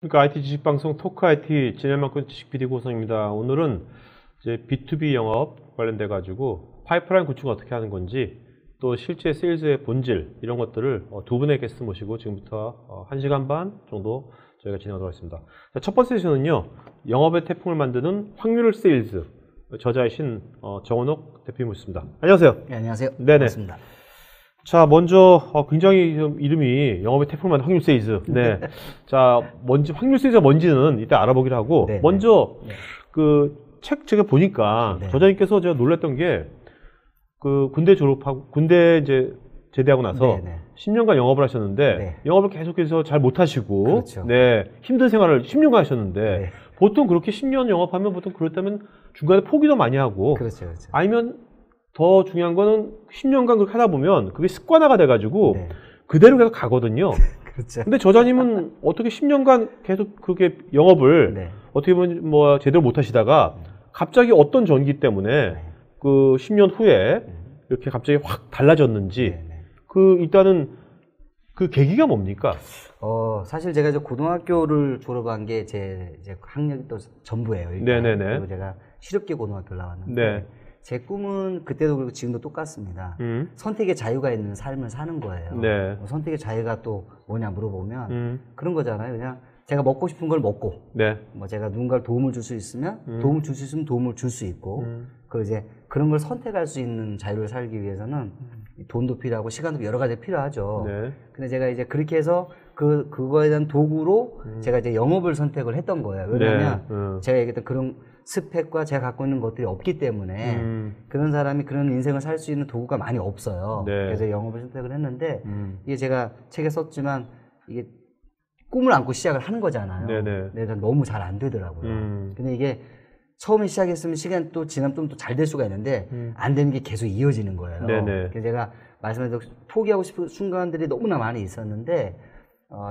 그러니까 IT 지식방송 토크 IT 진행만큼 지식 PD 고성입니다. 오늘은 이제 B2B 영업 관련돼 가지고 파이프라인 구축 어떻게 하는 건지 또 실제 세일즈의 본질 이런 것들을 두 분의 게스트 모시고 지금부터 1시간 반 정도 저희가 진행하도록 하겠습니다. 자, 첫 번째 세션은요, 영업의 태풍을 만드는 확률 세일즈 저자이신 정원옥 대표님 모셨습니다. 안녕하세요. 네, 안녕하세요. 네네. 반갑습니다. 자, 먼저 굉장히 좀 이름이 영업의 태풍을 만드는 확률 세일즈. 네. 자, 확률 세일즈가 뭔지는 이따 알아보기로 하고, 네네. 먼저 네. 그 책 제가 보니까 네. 저자님께서 제가 놀랐던 게 그 군대 졸업하고 군대 이제 제대하고 나서 네네. 10년간 영업을 하셨는데 네. 영업을 계속해서 잘 못하시고, 그렇죠. 네, 힘든 생활을 10년간 하셨는데 네. 보통 그렇게 10년 영업하면 보통 그렇다면 중간에 포기도 많이 하고, 그렇죠, 그렇죠. 아니면 더 중요한 거는 10년간 그렇게 하다 보면 그게 습관화가 돼가지고 네. 그대로 계속 가거든요. 그렇죠. 근데 저자님은 어떻게 10년간 계속 그렇게 영업을 네. 어떻게 보면 뭐 제대로 못 하시다가 갑자기 어떤 전기 때문에 네. 그 10년 후에 이렇게 갑자기 확 달라졌는지, 네, 네. 그 일단은 그 계기가 뭡니까? 사실 제가 이제 고등학교를 졸업한 게 제 학력이 또 전부예요. 일단. 네네네. 그리고 제가 실업계 고등학교를 나왔는데 네. 제 꿈은 그때도 그리고 지금도 똑같습니다. 선택의 자유가 있는 삶을 사는 거예요. 네. 선택의 자유가 또 뭐냐 물어보면 그런 거잖아요. 그냥 제가 먹고 싶은 걸 먹고, 네. 뭐 제가 누군가를 도움을 줄 수 있으면 도움을 줄 수 있으면 도움을 줄 수 있고, 그리고 이제 그런 걸 선택할 수 있는 자유를 살기 위해서는 돈도 필요하고 시간도 여러 가지 필요하죠. 네. 근데 제가 이제 그렇게 해서 그거에 대한 도구로 제가 이제 영업을 선택을 했던 거예요. 왜냐하면 네. 제가 얘기했던 그런 스펙과 제가 갖고 있는 것들이 없기 때문에 그런 사람이 그런 인생을 살 수 있는 도구가 많이 없어요. 네. 그래서 영업을 선택을 했는데 이게 제가 책에 썼지만 이게 꿈을 안고 시작을 하는 거잖아요. 네네. 근데 너무 잘 안 되더라고요. 근데 이게 처음에 시작했으면 시간 또 지나면 또 잘 될 수가 있는데 안 되는 게 계속 이어지는 거예요. 네네. 그래서 제가 말씀드린 포기하고 싶은 순간들이 너무나 많이 있었는데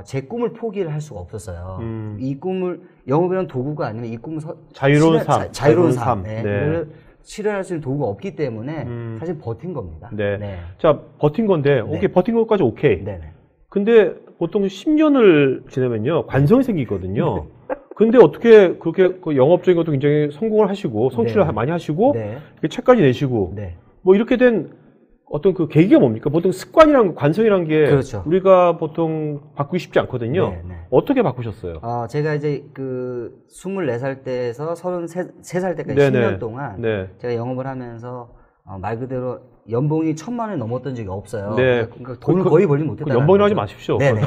제 꿈을 포기를 할 수가 없었어요. 이 꿈을 영업이라는 도구가 아니면 이 꿈을 자유로운 삶. 자유로운 삶. 네. 이걸 실현할 수 있는 도구가 없기 때문에 사실 버틴 겁니다. 네. 네. 자, 버틴 건데, 오케이, 버틴 것까지 오케이. 네네. 근데 보통 10년을 지나면요, 관성이 생기거든요. 근데 어떻게 그렇게 그 영업적인 것도 굉장히 성공을 하시고, 성취를 네. 많이 하시고, 네. 이렇게 책까지 내시고, 네. 뭐 이렇게 된 어떤 그 계기가 뭡니까? 보통 습관이랑 관성이란 게 그렇죠. 우리가 보통 바꾸기 쉽지 않거든요. 네, 네. 어떻게 바꾸셨어요? 제가 이제 그 24살 때에서 33살 때까지 네네. 10년 동안 네. 제가 영업을 하면서 말 그대로 연봉이 1,000만 원이 넘었던 적이 없어요. 네. 그러니까 돈을 거의 벌지 못했다는 연봉이라고 하지 거죠. 마십시오. 네네.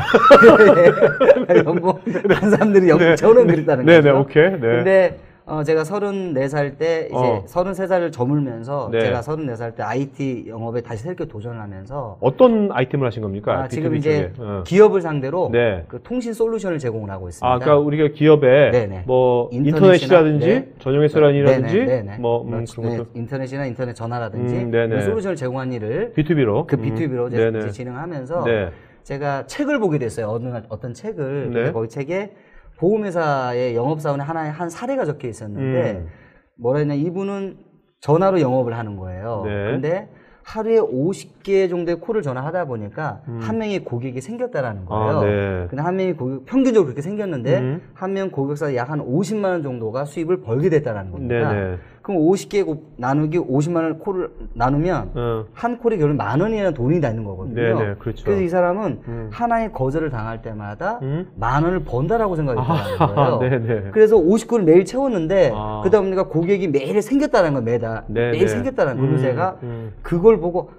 연봉 다른 사람들이 연봉 네. 저는 그랬다는 네네, 거죠. 오케이. 네. 근데 제가 34살 때 이제 33살을 저물면서 네. 제가 34살 때 IT 영업에 다시 새롭게 도전을 하면서 어떤 아이템을 하신 겁니까? 지금 B2B 이제 쪽에. 기업을 상대로 네. 그 통신 솔루션을 제공을 하고 있습니다. 그러니까 우리가 기업에 네네. 뭐 인터넷이나, 인터넷이라든지 네. 전용회사라든지 네네. 뭐 그런 그런 것도 인터넷이나 인터넷 전화라든지 네네. 그런 솔루션을 제공한 일을 B2B로 그 B2B로 네네. 이제 진행하면서 네. 제가 책을 보게 됐어요. 어떤 책을. 네. 근데 거기 책에 보험회사의 영업사원의 하나의 한 사례가 적혀 있었는데 뭐라 했냐, 이분은 전화로 영업을 하는 거예요. 네. 근데 하루에 50개 정도의 콜을 전화하다 보니까 한 명의 고객이 생겼다라는 거예요. 네. 근데 한 명의 고객, 평균적으로 그렇게 생겼는데 한 명 고객사 약 한 50만 원 정도가 수입을 벌게 됐다라는 겁니다. 네네. 그럼 50개 나누기 50만 원 콜을 나누면 한 콜이 결국 10,000원이라는 돈이 되는 거거든요. 네네, 그렇죠. 그래서 이 사람은 하나의 거절을 당할 때마다 10,000원을 번다라고 생각이 드는 거예요. 네네. 그래서 50콜을 매일 채웠는데 아. 그러다 보니까 고객이 매일 생겼다는 거예요. 네네. 매일 생겼다는 거예요. 그래서 제가 그걸 보고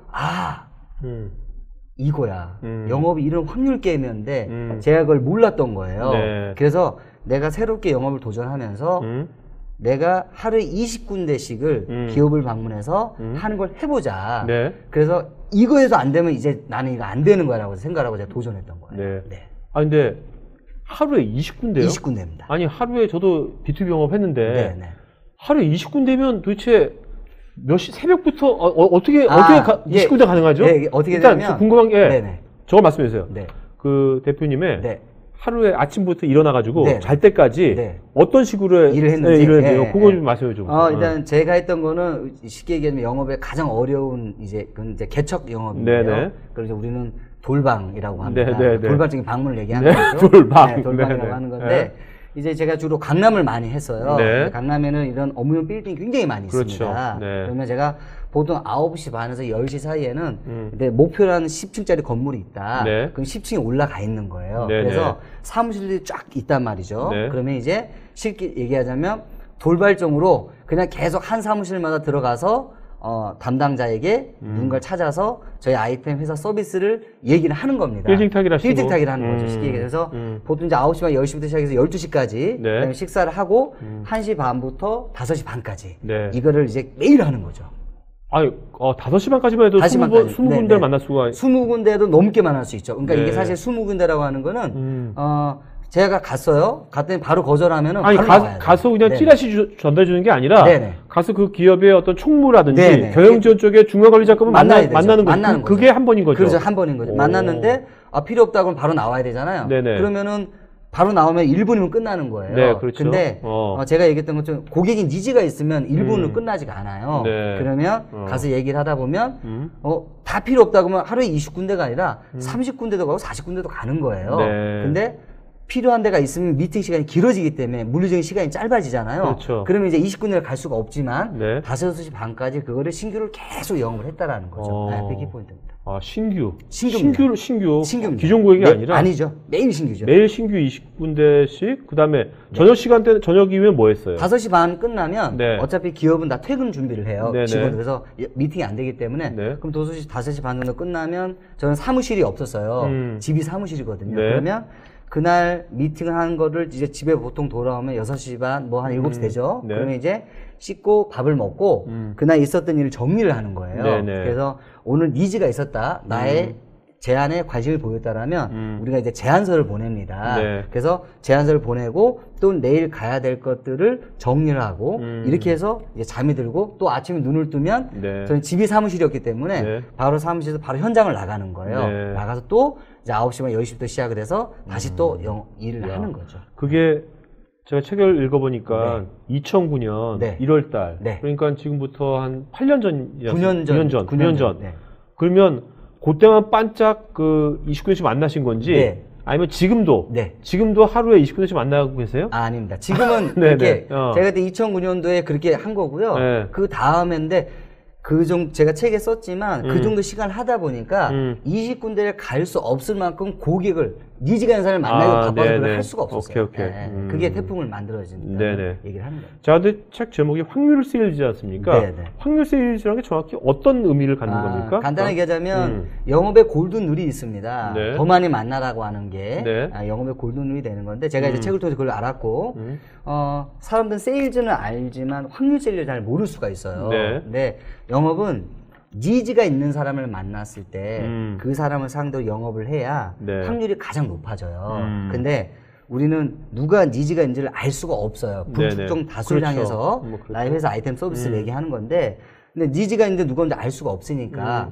이거야. 영업이 이런 확률 게임이었는데 제가 그걸 몰랐던 거예요. 네. 그래서 내가 새롭게 영업을 도전하면서 내가 하루에 20군데씩을 기업을 방문해서 하는 걸 해보자. 네. 그래서 이거에서 안 되면 이제 나는 이거 안 되는 거라고 생각하고 제가 도전했던 거예요. 네. 아 근데 하루에 20군데요? 20군데입니다. 아니 하루에 저도 B2B 영업 했는데 네. 하루에 20군데면 도대체 몇 시 새벽부터 어떻게 20군데 가능하죠? 예, 어떻게 일단 되냐면 궁금한 게 네네. 저거 말씀해 주세요. 네. 그 대표님의 네. 하루에 아침부터 일어나가지고 네. 잘 때까지 네. 어떤 식으로 일을 했는지. 일을 했는데요. 예, 그거 예. 좀 말씀해 주세요. 일단 제가 했던 거는 쉽게 얘기하면 영업의 가장 어려운 이제 개척 영업인데요. 네네. 그래서 우리는 돌방이라고 합니다. 네. 돌발적인 방문을 얘기하는 거죠. 돌방. 돌방이라고 하는 건데 이제 제가 주로 강남을 많이 했어요. 강남에는 이런 업무용 빌딩이 굉장히 많이 있습니다. 그러면 제가 보통 9시 반에서 10시 사이에는 근데 목표라는 10층짜리 건물이 있다. 그럼 10층에 올라가 있는 거예요. 그래서 사무실들이 쫙 있단 말이죠. 그러면 이제 쉽게 얘기하자면 돌발적으로 그냥 계속 한 사무실마다 들어가서 담당자에게 누군가를 찾아서 저희 아이템 회사 서비스를 얘기를 하는 겁니다. 빌딩 타기를 하시고. 빌딩 타기를 하는 거죠. 쉽게 얘기해서 보통 이제 9시 반, 10시부터 시작해서 12시까지 그다음에 식사를 하고 1시 반부터 5시 반까지 이거를 이제 매일 하는 거죠. 아니, 5시 반까지만 해도 20군데를 만날 수가 20군데도 넘게 만날 수 있죠. 그러니까 이게 사실 20군데라고 하는 거는 제가 갔어요. 갔더니 바로 거절하면은 아니 바로 나와야 가서 그냥 찌라시 전달해 주는 게 아니라 가서 그 기업의 어떤 총무라든지 경영지원 쪽에 중간관리자급은 만나는 거죠. 그게 한 번인 거죠. 그렇죠. 한 번인 거죠. 만났는데 필요 없다고 하면 바로 나와야 되잖아요. 그러면은 바로 나오면 1분이면 끝나는 거예요. 그렇죠. 근데 제가 얘기했던 것처럼 고객이 니즈가 있으면 1분으로 끝나지가 않아요. 그러면 가서 얘기를 하다 보면 다 필요 없다고 하면 하루에 20군데가 아니라 30군데도 가고 40군데도 가는 거예요. 근데 필요한 데가 있으면 미팅 시간이 길어지기 때문에 물리적인 시간이 짧아지잖아요. 그렇죠. 그러면 이제 20군데를 갈 수가 없지만 5, 6시 반까지 그거를 신규를 계속 영업을 했다라는 거죠. 네, 그게 포인트입니다. 신규. 신규입니다. 기존 고객이 아니라? 아니죠. 매일 신규죠. 매일 신규 20군데씩, 그 다음에 저녁 시간대는, 저녁 이후에 뭐 했어요? 5시 반 끝나면 어차피 기업은 다 퇴근 준비를 해요. 직원들. 그래서 미팅이 안 되기 때문에 그럼 5시 반 정도 끝나면 저는 사무실이 없었어요. 집이 사무실이거든요. 그러면 그날 미팅을 하는 거를 이제 집에 보통 돌아오면 6시 반, 뭐 한 7시 되죠? 그러면 이제 씻고 밥을 먹고 그날 있었던 일을 정리를 하는 거예요. 그래서 오늘 니즈가 있었다. 나의 제안에 관심을 보였다라면 우리가 이제 제안서를 보냅니다. 그래서 제안서를 보내고 또 내일 가야 될 것들을 정리를 하고 이렇게 해서 이제 잠이 들고 또 아침에 눈을 뜨면 저는 집이 사무실이었기 때문에 바로 사무실에서 바로 현장을 나가는 거예요. 나가서 또 이제 9시 반 10시부터 시작을 해서 다시 또 일을 하는 거죠. 그게 제가 책을 읽어보니까 2009년 1월 달. 그러니까 지금부터 한 8년 전이었어요. 9년 전. 그러면 그때만 반짝 그 29년씩 만나신 건지 아니면 지금도 하루에 29년씩 만나고 계세요? 아닙니다. 지금은 이렇게 제가 그때 2009년도에 그렇게 한 거고요. 그 다음인데 제가 책에 썼지만 그 정도 시간을 하다 보니까 20군데를 갈 수 없을 만큼 고객을 니즈가 있는 사람을 만나고 바빠서 그걸 할 수가 없었어요. 그게 태풍을 만들어진다는 얘기를 하는 거예요. 자, 근데 책 제목이 확률 세일즈지 않습니까? 확률 세일즈라는 게 정확히 어떤 의미를 갖는 겁니까? 간단하게 얘기하자면 영업의 골든 룰이 있습니다. 더 많이 만나라고 하는 게 영업의 골든 룰이 되는 건데 제가 이제 책을 통해서 그걸 알았고 사람들은 세일즈는 알지만 확률 세일을 잘 모를 수가 있어요. 근데 영업은 니즈가 있는 사람을 만났을 때 그 사람을 상대로 영업을 해야 확률이 가장 높아져요. 근데 우리는 누가 니즈가 있는지를 알 수가 없어요. 불특정 다수를 향해서 나의 회사 아이템 서비스를 얘기하는 건데 근데 니즈가 있는데 누군지 알 수가 없으니까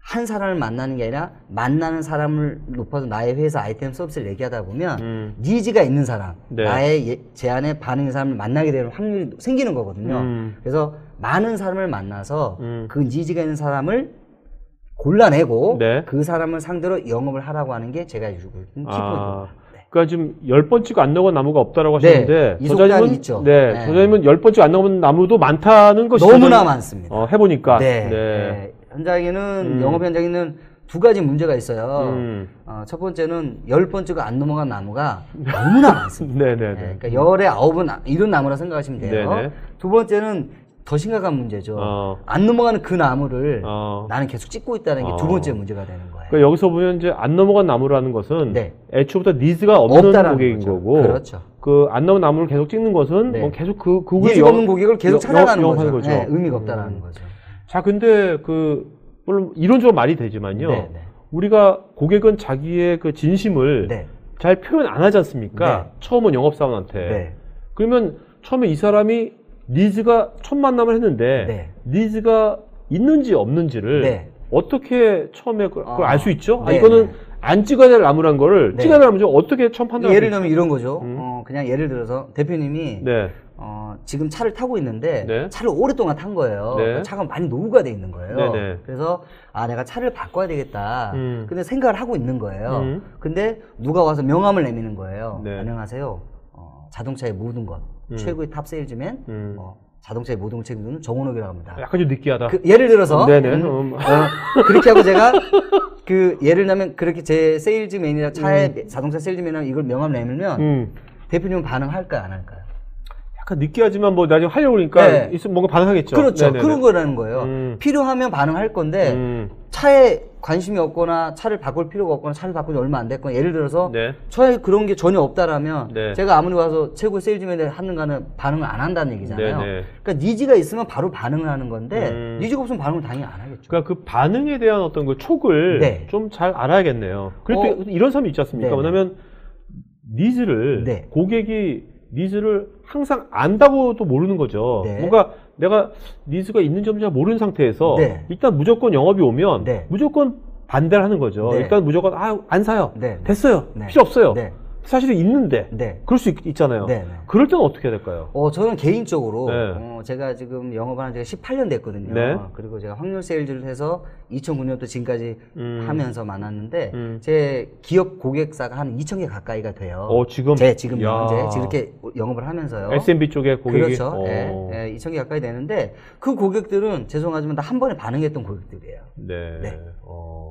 한 사람을 만나는 게 아니라 만나는 사람을 높아서 나의 회사 아이템 서비스를 얘기하다 보면 니즈가 있는 사람, 나의 제안에 반응하는 사람을 만나게 되는 확률이 생기는 거거든요. 그래서 많은 사람을 만나서 그 니즈가 있는 사람을 골라내고 그 사람을 상대로 영업을 하라고 하는 게 제가 주고 있는 키포인트입니다. 그러니까 지금 10번 찍고 안 나온 나무가 없다라고 하셨는데 이속단이 있죠. 저자님은 10번 찍고 안 나온 나무도 많다는 것이 너무나 많습니다. 해보니까 현장에는 영업 현장에는 두 가지 문제가 있어요. 첫 번째는 10번째가 안 넘어간 나무가 너무나 많습니다. 그러니까 10에 9은 이런 나무라 생각하시면 돼요. 두 번째는 더 심각한 문제죠. 안 넘어가는 그 나무를 나는 계속 찍고 있다는 게 두 번째 문제가 되는 거예요. 그러니까 여기서 보면 이제 안 넘어간 나무라는 것은 애초부터 니즈가 없는 고객인 거고, 그 안 넘어간 나무를 계속 찍는 것은 뭐 계속 그 니즈가 없는 고객을 계속 찾아가는 거죠. 의미가 없다라는 거죠. 자, 근데 물론 이론적으로 말이 되지만요. 우리가 고객은 자기의 그 진심을 잘 표현 안 하지 않습니까? 처음은 영업사원한테. 그러면 처음에 이 사람이 니즈가 첫 만남을 했는데 니즈가 있는지 없는지를 어떻게 처음에 그걸 알 수 있죠? 이거는 안 찍어야 될 나무란 거를 찍어야 될 나무죠. 어떻게 처음 판단할 수 예를 들면 이런 거죠. 그냥 예를 들어서 대표님이 지금 차를 타고 있는데 네. 차를 오랫동안 탄 거예요. 네. 그러니까 차가 많이 노후가 돼 있는 거예요. 네네. 그래서 내가 차를 바꿔야 되겠다. 근데 생각을 하고 있는 거예요. 근데 누가 와서 명함을 내미는 거예요. 네. 안녕하세요. 자동차의 모든 것 최고의 탑 세일즈맨 자동차의 모든 걸 책임지는 정원옥이라고 합니다. 약간 좀 느끼하다. 예를 들어서 네네. 그렇게 하고 제가 예를 들면 그렇게 제 세일즈맨이나 차의 자동차 세일즈맨이나 이걸 명함 내밀면 대표님은 반응할까요, 안 할까요? 약간 느끼하지만 뭐 나중에 하려고 그러니까 네. 있으면 뭔가 반응하겠죠. 그렇죠. 네네네. 그런 거라는 거예요. 필요하면 반응할 건데 차에 관심이 없거나 차를 바꿀 필요가 없거나 차를 바꾼 지 얼마 안 됐거나 예를 들어서 네. 차에 그런 게 전혀 없다라면 네. 제가 아무리 와서 최고 세일즈맨을 하는가는 반응을 안 한다는 얘기잖아요. 네네. 그러니까 니즈가 있으면 바로 반응을 하는 건데 니즈가 없으면 반응을 당연히 안 하겠죠. 그러니까 그 반응에 대한 어떤 그 촉을 네. 좀 잘 알아야겠네요. 그리고 또 이런 사람이 있지 않습니까? 네네. 왜냐면 니즈를 네. 고객이 니즈를 항상 안다고도 모르는 거죠. 네. 뭔가 내가 니즈가 있는지 없는지 모르는 상태에서 네. 일단 무조건 영업이 오면 네. 무조건 반대를 하는 거죠. 네. 일단 무조건 안 사요. 네. 됐어요. 네. 필요 없어요. 네. 사실은 있는데 네. 그럴 수 있잖아요. 네. 네. 그럴 때는 어떻게 해야 될까요? 저는 개인적으로 네. 제가 지금 영업을 한 지가 18년 됐거든요. 네. 그리고 제가 확률 세일즈를 해서 2009년부터 지금까지 하면서 만났는데 제 기업 고객사가 한 2,000개 가까이가 돼요. 지금 지금 현재 이렇게 영업을 하면서요. SMB 쪽에 고객이 그렇죠. 2,000개 가까이 되는데 그 고객들은 죄송하지만 다 한 번에 반응했던 고객들이에요. 네. 네.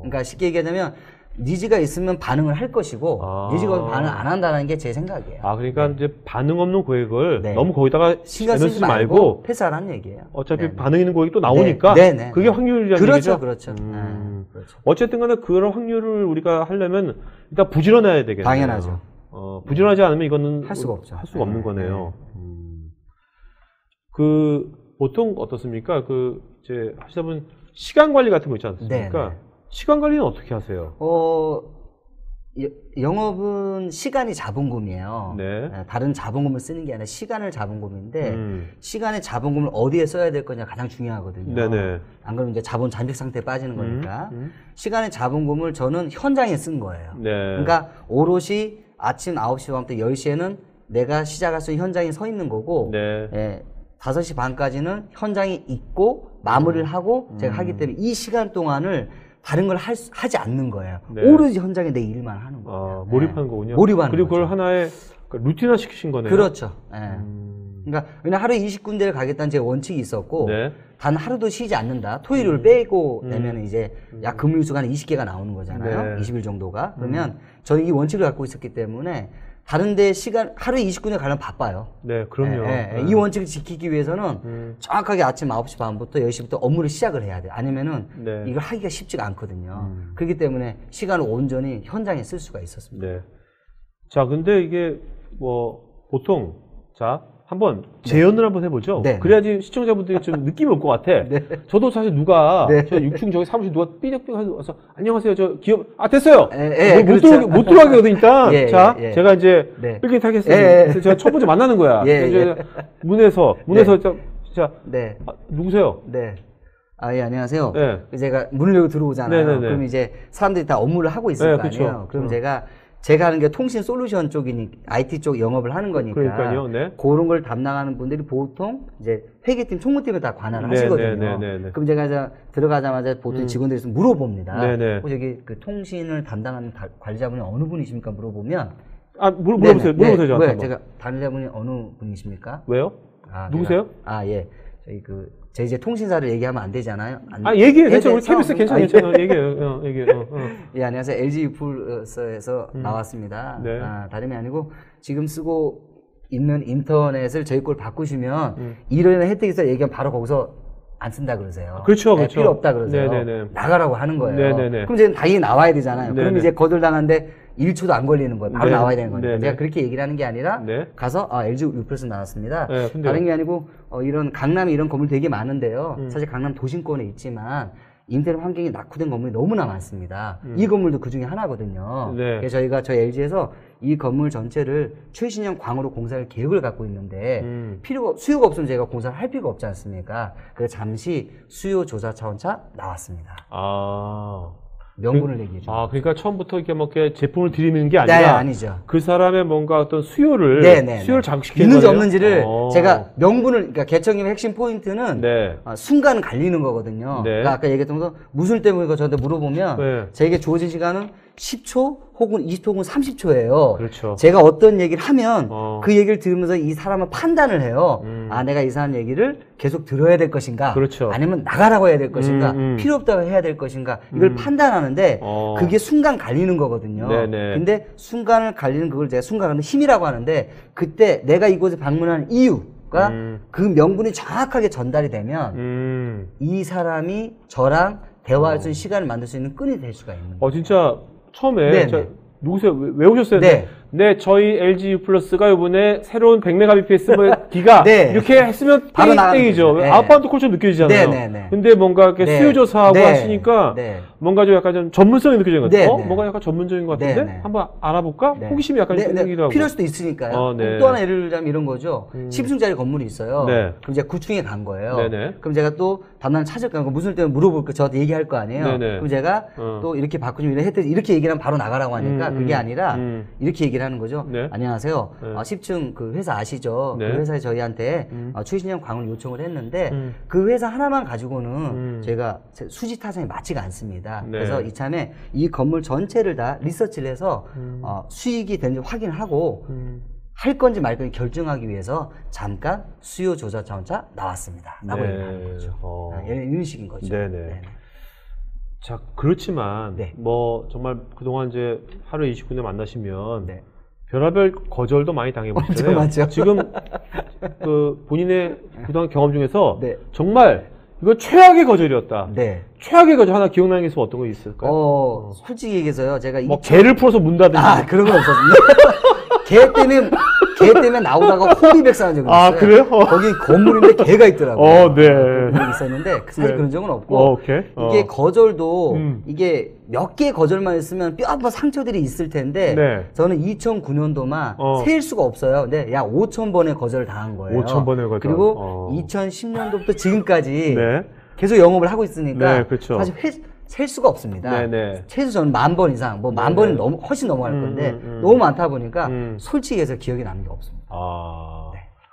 그러니까 쉽게 얘기하자면 니즈가 있으면 반응을 할 것이고 니즈가 없으면 반응 안 한다는 게 제 생각이에요. 그러니까 네. 이제 반응 없는 고객을 네. 너무 거기다가 신경 에너지 쓰지 말고 패스하라는 얘기예요. 어차피 네. 반응 있는 고객이 또 나오니까 네. 그게 확률이라는 그렇죠, 얘기죠. 그렇죠. 그렇죠. 어쨌든 간에 그런 확률을 우리가 하려면 일단 부지런해야 되겠네요. 당연하죠. 부지런하지 않으면 이거는 할 수가 없죠. 할 수가 없는 거네요. 그 보통 어떻습니까? 이제 하시다 보면 시간 관리 같은 거 있지 않습니까? 네. 시간 관리는 어떻게 하세요? 영업은 시간이 자본금이에요. 네. 다른 자본금을 쓰는 게 아니라 시간을 자본금인데 시간의 자본금을 어디에 써야 될 거냐 가장 중요하거든요. 네네. 안 그러면 이제 자본 잔뜩 상태에 빠지는 거니까 시간의 자본금을 저는 현장에 쓴 거예요. 네. 그러니까 오롯이 아침 9시부터 10시에는 내가 시작할 수 있는 현장에 서 있는 거고 네. 5시 반까지는 현장에 있고 마무리를 하고 제가 하기 때문에 이 시간 동안을 다른 걸 하지 않는 거예요. 네. 오로지 현장에 내 일만 하는 거예요. 몰입하는 거군요. 몰입하는 그리고 거죠. 그걸 하나의 루틴화 시키신 거네요. 그렇죠. 그러니까 왜냐면 하루에 20군데를 가겠다는 제 원칙이 있었고 네. 단 하루도 쉬지 않는다. 토요일을 빼고 내면 이제 약 근무일수가 한 20개가 나오는 거잖아요. 네. 20일 정도가. 그러면 저는 이 원칙을 갖고 있었기 때문에 다른 데 시간 하루에 20군데 가려면 바빠요. 네, 그럼요. 이 원칙을 지키기 위해서는 정확하게 아침 9시 반부터 10시부터 업무를 시작을 해야 돼요. 아니면은 네. 이걸 하기가 쉽지가 않거든요. 그렇기 때문에 시간을 온전히 현장에 쓸 수가 있었습니다. 네. 자, 근데 이게 보통 한번 재연을 한번 해보죠. 네. 그래야지 시청자분들이 좀 느낌이 올 것 같아. 네. 저도 사실 누가 네. 저 6층 저기 사무실 누가 삐적삐적 와서 안녕하세요 저 기업 됐어요. 그렇죠. 못 들어가게 하거든 일단. 자 예. 제가 이제 네. 빌딩 타겠습니다. 그래서 제가 첫 번째 만나는 거야. 이제 문에서 자 네. 누구세요? 네. 예, 안녕하세요. 네. 제가 문을 열고 들어오잖아요. 네네네. 그럼 이제 사람들이 다 업무를 하고 있을 거 그쵸. 아니에요. 그럼 제가 하는 게 통신 솔루션 쪽이니 IT 쪽 영업을 하는 거니까 그러니까요. 네. 그런 걸 담당하는 분들이 보통 이제 회계팀, 총무팀에 다 관할을 하시거든요. 그럼 제가 이제 들어가자마자 보통 직원들이 물어봅니다. 저기 그 통신을 담당하는 관리자분이 어느 분이십니까? 물어보면 물어보세요. 물어보세요. 왜 제가 관리자분이 어느 분이십니까? 왜요? 누구세요? 예. 저희 제 이제 통신사를 얘기하면 안 되잖아요. 얘기해. 괜찮아. 우리 KBS 괜찮아. 얘기해요. 예, 안녕하세요. LG 플러스에서 나왔습니다. 네. 다름이 아니고 지금 쓰고 있는 인터넷을 저희 걸 바꾸시면 이런 혜택이 있어 얘기하면 바로 거기서 안 쓴다 그러세요. 그렇죠. 필요 없다 그러세요. 나가라고 하는 거예요. 그럼 이제 당연히 나와야 되잖아요. 그럼 이제 거절당한데 1초도 안 걸리는 거예요. 바로 나와야 되는 거니까. 제가 그렇게 얘기를 하는 게 아니라 가서 LG U+스 나왔습니다. 다른 게 아니고 이런 강남에 이런 건물 되게 많은데요. 사실 강남 도심권에 있지만 인테리어 환경이 낙후된 건물이 너무나 많습니다. 이 건물도 그 중에 하나거든요. 그래서 저희가 저희 LG에서 이 건물 전체를 최신형 광으로 공사할 계획을 갖고 있는데 수요가 없으면 제가 공사를 할 필요가 없지 않습니까? 그래서 잠시 수요 조사 차원차 나왔습니다. 명분을 얘기해 줘. 그러니까 처음부터 이렇게 뭐 이렇게 제품을 드리는 게 네, 아니라 아니죠. 그 사람의 뭔가 어떤 수요를 자극시키는 있는지 없는지를 제가 명분을 그러니까 개척님의 핵심 포인트는 순간 갈리는 거거든요. 그러니까 아까 얘기했던 것도 무술 때문에 저한테 물어보면 제게 주어진 시간은 10초 혹은 20초 혹은 30초예요. 그렇죠. 제가 어떤 얘기를 하면 그 얘기를 들으면서 이 사람은 판단을 해요. 내가 이 사람 얘기를 계속 들어야 될 것인가, 그렇죠. 아니면 나가라고 해야 될 것인가, 필요 없다고 해야 될 것인가, 이걸 판단하는데 그게 순간 갈리는 거거든요. 근데 순간을 갈리는 그걸 제가 순간을 힘이라고 하는데 그때 내가 이곳에 방문한 이유가 그 명분이 정확하게 전달이 되면 이 사람이 저랑 대화할 수 있는 시간을 만들 수 있는 끈이 될 수가 있는 거예요. 진짜 처음에 누구세요? 왜 오셨어요? 네, 저희 LG U 플러스가 이번에 새로운 100Mbps 기가 이렇게 했으면 바로 땡이죠. 아웃바운드 콜처럼 느껴지잖아요. 근데 뭔가 이렇게 수요 조사하고 하시니까 뭔가 좀 약간 좀 전문성이 느껴지는 것 같아요. 뭔가 약간 전문적인 것 같은데 한번 알아볼까? 호기심이 약간 생기기도 하고. 필요할 수도 있으니까요. 또 하나 예를 들자면 이런 거죠. 10층짜리 건물이 있어요. 그럼 제가 9층에 간 거예요. 그럼 제가 또 다음날 찾을 거예요. 무슨 때문에 물어볼 거 저한테 얘기할 거 아니에요. 그럼 제가 또 이렇게 바꾸지 이렇게 얘기를 하면 바로 나가라고 하니까 그게 아니라 이렇게 얘기를 하는 거죠. 안녕하세요. 10층 그 회사 아시죠? 그 회사에 저희한테 추신형 광을 요청을 했는데 그 회사 하나만 가지고는 제가 수지 타산이 맞지가 않습니다. 그래서 이참에 이 건물 전체를 다 리서치를 해서 수익이 되는지 확인하고 할 건지 말 건지 결정하기 위해서 잠깐 수요 조사 차원차 나왔습니다. 라고 얘기하는 거죠. 이런 식인 거죠. 자, 그렇지만 뭐 정말 그동안 이제 하루에 20분에 만나시면 별의별 거절도 많이 당해보시잖아요. 맞죠. 지금 그 본인의 그동안 경험 중에서 정말 이거 최악의 거절이었다. 최악의 거절 하나 기억나는 게 있으면 어떤 거 있을까요? 솔직히 얘기해서요. 제가 뭐 개를 풀어서 문다든지. 그런 건 없었는데. 개 때문에 나오다가 호리백산한 적이 있어요. 그래요? 거기 건물인데 개가 있더라고요. 그런 적이 있었는데 사실 그런 적은 없고 이게 거절도 이게 몇 개의 거절만 있으면 뼈 아픈 상처들이 있을 텐데 저는 2009년도만 세일 수가 없어요. 근데 약 5,000번의 거절을 당한 거예요. 5,000번의 거절. 그리고 2010년도부터 지금까지 계속 영업을 하고 있으니까 사실 셀 수가 없습니다. 최소 저는 10,000번 이상, 뭐 10,000번이 훨씬 넘어갈 건데 너무 많다 보니까 솔직히 해서 기억에 남는 게 없습니다.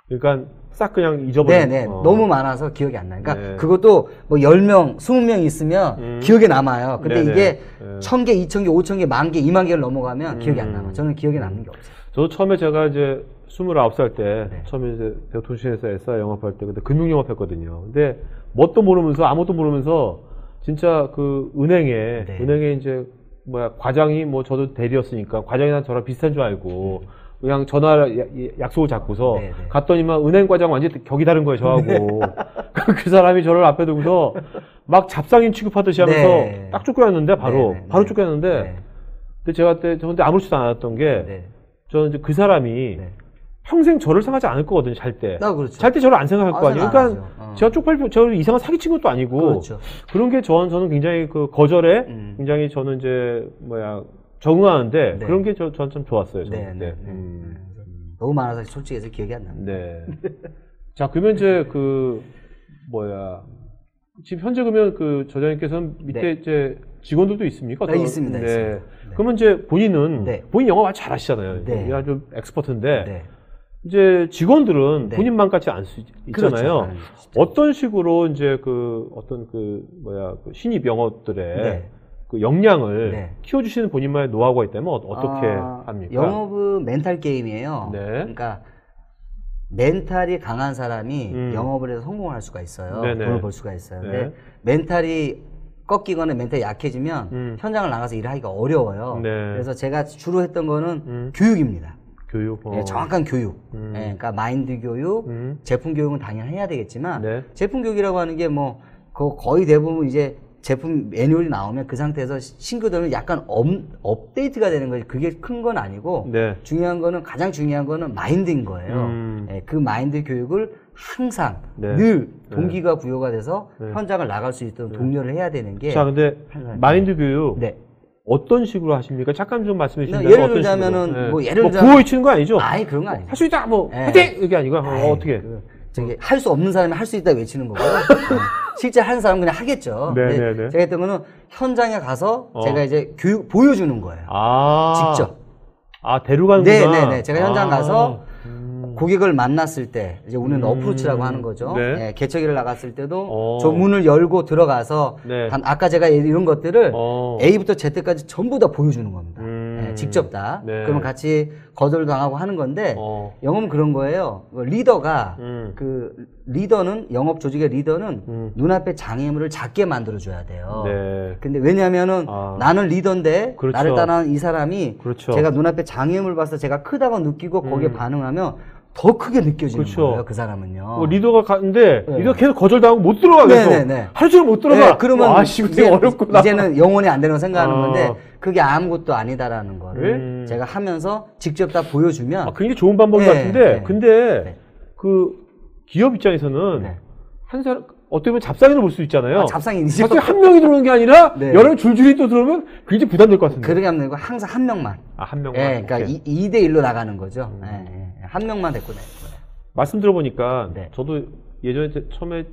그러니까 싹 그냥 잊어버리는. 너무 많아서 기억이 안 나요. 그러니까 그것도 뭐 10명, 20명 있으면 기억에 남아요. 근데 이게 1,000개, 2,000개, 5,000개, 10,000개, 20,000개를 넘어가면 기억이 안 남아요. 저는 기억에 남는 게 없어요. 저도 처음에 제가 이제 29살 때 처음에 이제 대통신에서 SR 영업할 때 그때 금융 영업했거든요. 근데 뭣도 모르면서 아무것도 모르면서 진짜 그 은행에 이제 과장이 뭐 저도 대리였으니까 과장이랑 저랑 비슷한 줄 알고 그냥 전화 약속을 잡고서 갔더니만 은행 과장 완전히 격이 다른 거예요, 저하고. 그 사람이 저를 앞에 두고서 막 잡상인 취급하듯이 하면서 딱 쫓겨났는데 바로 쫓겨났는데 근데 제가 그때 저한테 아무렇지도 않았던 게 저는 이제 그 사람이 평생 저를 생각하지 않을 거거든요, 잘 때. 잘 때 저를 안 생각할 거 아니에요. 그러니까 제가 쪽팔려, 저를 이상한 사기친 것도 아니고. 그런 게 저는 굉장히 그 거절에 굉장히 저는 이제 적응하는데 그런 게 저는 참 좋았어요. 너무 많아서 솔직히 해서 기억이 안 납니다. 자, 그러면 이제 지금 현재 그러면 그 저자님께서는 밑에 이제 직원들도 있습니까? 있습니다. 있습니다. 그러면 이제 본인 영업 아주 잘하시잖아요. 아주 엑스퍼트인데 이제 직원들은 본인만 같지 않을 수 있잖아요. 어떤 식으로 이제 신입 영업들의 그 역량을 키워주시는 본인만의 노하우가 있다면 어떻게 합니까? 영업은 멘탈 게임이에요. 그러니까 멘탈이 강한 사람이 영업을 해서 성공을 할 수가 있어요. 돈을 벌 수가 있어요. 근데 멘탈이 꺾이거나 멘탈이 약해지면 현장을 나가서 일하기가 어려워요. 그래서 제가 주로 했던 거는 교육입니다. 교육? 정확한 교육. 그러니까 마인드 교육, 제품 교육은 당연히 해야 되겠지만 제품 교육이라고 하는 게 거의 대부분 이제 제품 매뉴얼이 나오면 그 상태에서 신규들은 약간 업데이트가 되는 거지. 그게 큰 건 아니고 가장 중요한 거는 마인드인 거예요. 그 마인드 교육을 항상 늘 동기가 부여가 돼서 현장을 나갈 수 있도록 독려를 해야 되는 게. 자, 근데 마인드 교육 어떤 식으로 하십니까? 잠깐 좀 말씀해 주시면 예를 들자면은 구호에 치는 거 아니죠? 그런 거 아니죠. 할 수 있다 화이팅! 이게 아니고 어떻게? 할 수 없는 사람이 할 수 있다 외치는 거고요. 실제 하는 사람은 그냥 하겠죠. 네네네. 제가 했던 거는 현장에 가서 제가 이제 보여주는 거예요. 직접. 데려가는구나. 네네네. 제가 현장 가서 고객을 만났을 때, 이제 우리는 어프로치라고 하는 거죠. 네, 개척일을 나갔을 때도 저 문을 열고 들어가서 아까 제가 이런 것들을 A부터 Z까지 전부 다 보여주는 겁니다. 직접 다. 그러면 같이 거절도 당하고 하는 건데 영업은 그런 거예요. 리더가 리더는 영업 조직의 리더는 눈앞에 장애물을 작게 만들어줘야 돼요. 근데 왜냐하면은 나는 리더인데 그렇죠. 나를 따라하는 이 사람이 그렇죠. 제가 눈앞에 장애물 봐서 제가 크다고 느끼고 거기에 반응하면 더 크게 느껴지는 그렇죠. 거예요. 그 사람은요. 리더가 가는데 리더 계속 거절당하고 못 들어가. 하루 종일 못 들어가. 그러면 이게 어렵구나. 이제는 영혼이 안 되는 거 생각하는 건데 그게 아무것도 아니다라는 거를 제가 하면서 직접 다 보여주면 굉장히 좋은 방법 같은데 근데 그 기업 입장에서는 한 사람 어떻게 보면 잡상인을 볼 수 있잖아요. 잡상인이죠. 갑자기 한 명이 들어오는 게 아니라 여러 명 줄줄이 또 들어오면 굉장히 부담될 것 같은데. 그렇게 하면 되고 항상 한 명만. 한 명만. 그러니까 2대1로 나가는 거죠. 한 명만 데리고 다니는 거예요. 말씀 들어보니까 저도 예전에 처음에